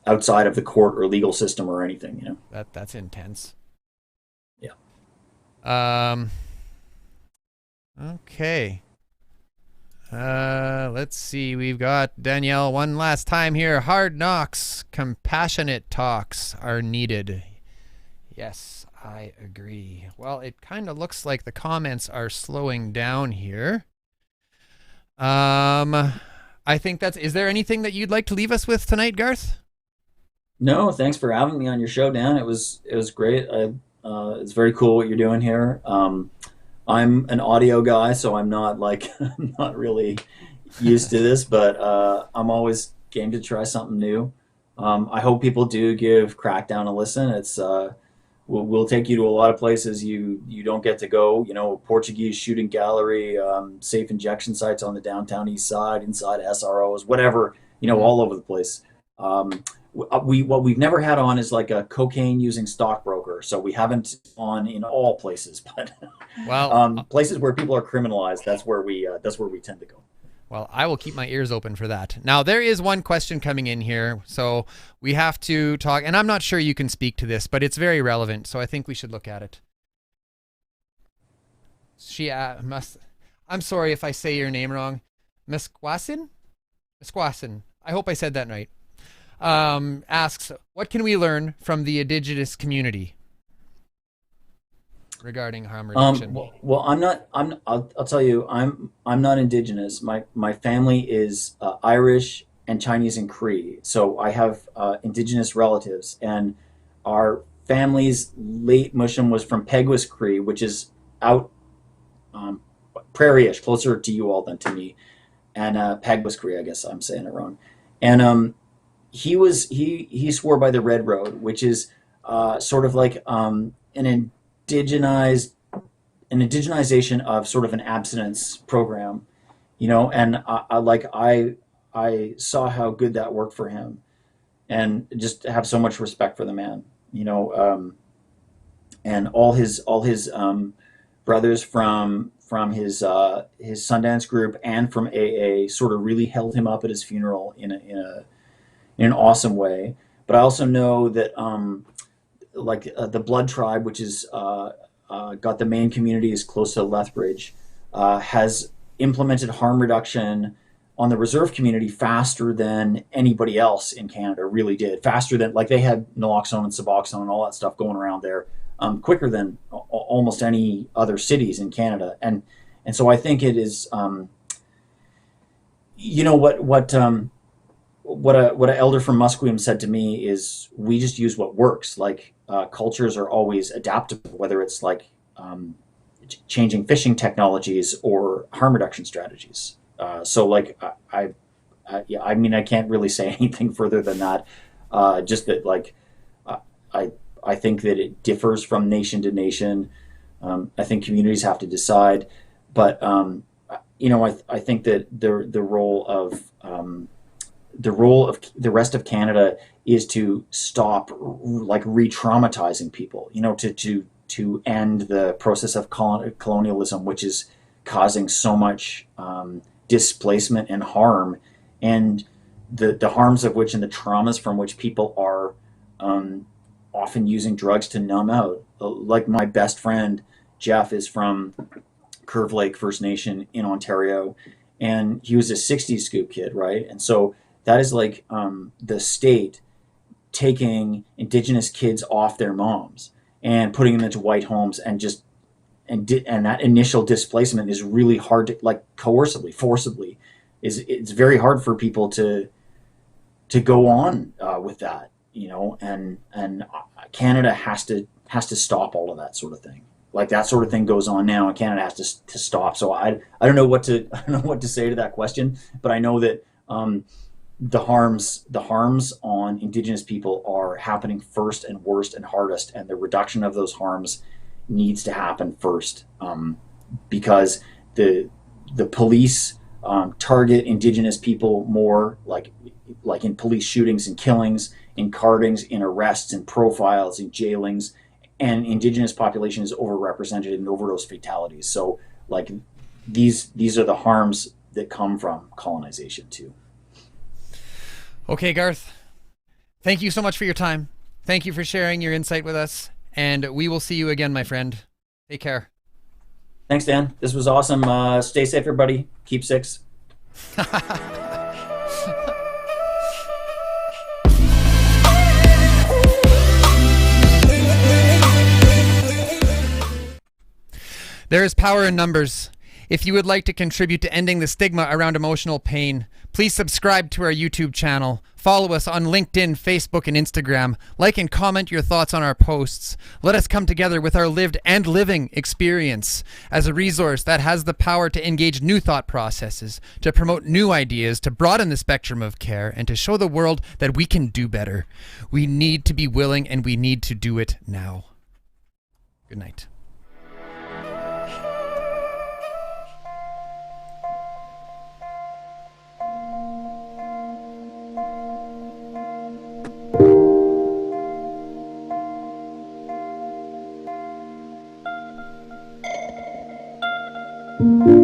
S3: outside of the court or legal system or anything, you know?
S1: That's intense.
S3: Yeah.
S1: Okay. Let's see. We've got Danielle one last time here. Hard knocks, compassionate talks are needed. Yes, I agree. Well, it kind of looks like the comments are slowing down here. I think is there anything that you'd like to leave us with tonight, Garth?
S3: No, thanks for having me on your show, Dan. It was great. It's very cool what you're doing here. I'm an audio guy, so I'm not I'm not really used to this, but I'm always game to try something new. I hope people do give Crackdown a listen. It's we'll take you to a lot of places you don't get to go. You know, Portuguese shooting gallery, safe injection sites on the downtown east side, inside SROs, whatever. You know, all over the place. What we've never had on is like a cocaine using stockbroker, so we haven't on in all places, but places where people are criminalized, that's where we tend to go.
S1: Well, I will keep my ears open for that. Now, there is one question coming in here, so we have to talk, and I'm not sure you can speak to this, but it's very relevant, so I think we should look at it. I'm sorry if I say your name wrong. Mesquasin? I hope I said that right. Asks, what can we learn from the Indigenous community regarding harm reduction?
S3: Well, I'll tell you, I'm not Indigenous. My family is Irish and Chinese and Cree, so I have Indigenous relatives, and our family's late Mushum was from Peguis Cree, which is out prairie-ish, closer to you all than to me, and Peguis Cree, I guess I'm saying it wrong, and he swore by the Red Road, which is sort of like an indigenization of sort of an abstinence program, and I saw how good that worked for him, and just have so much respect for the man, and all his brothers from his Sundance group and from AA sort of really held him up at his funeral in an awesome way. But I also know that the Blood Tribe, which is got the main communities close to Lethbridge, has implemented harm reduction on the reserve community faster than anybody else in Canada really did. Faster than, like, they had naloxone and Suboxone and all that stuff going around there, quicker than almost any other cities in Canada. And so I think it is, what an elder from Musqueam said to me is, we just use what works. Like, cultures are always adaptable, whether it's like changing fishing technologies or harm reduction strategies. So like, I mean, I can't really say anything further than that. Just that, like, I think that it differs from nation to nation. I think communities have to decide, but I think that the role of the rest of Canada is to stop, like, re-traumatizing people, to end the process of colonialism, which is causing so much displacement and harm, and the harms of which and the traumas from which people are often using drugs to numb out. Like, my best friend Jeff is from Curve Lake First Nation in Ontario, and he was a 60s scoop kid, right? And so that is like the state taking Indigenous kids off their moms and putting them into white homes, and that initial displacement is really hard to, like, coercively, forcibly, it's very hard for people to go on with that, and Canada has to stop all of that sort of thing. Like, that sort of thing goes on now, and Canada has to stop. So I don't know what to say to that question, but I know that the harms on Indigenous people are happening first and worst and hardest, and the reduction of those harms needs to happen first, because the police target Indigenous people more, like in police shootings and killings, in cardings, in arrests, in profiles, in jailings, and Indigenous population is overrepresented in overdose fatalities. So, like, these are the harms that come from colonization too.
S1: Okay, Garth, thank you so much for your time. Thank you for sharing your insight with us, and we will see you again, my friend. Take care.
S3: Thanks, Dan. This was awesome. Stay safe, everybody. Keep six.
S1: There is power in numbers. If you would like to contribute to ending the stigma around emotional pain, please subscribe to our YouTube channel, follow us on LinkedIn, Facebook, and Instagram, like and comment your thoughts on our posts. Let us come together with our lived and living experience as a resource that has the power to engage new thought processes, to promote new ideas, to broaden the spectrum of care, and to show the world that we can do better. We need to be willing, and we need to do it now. Good night.
S4: Thank you.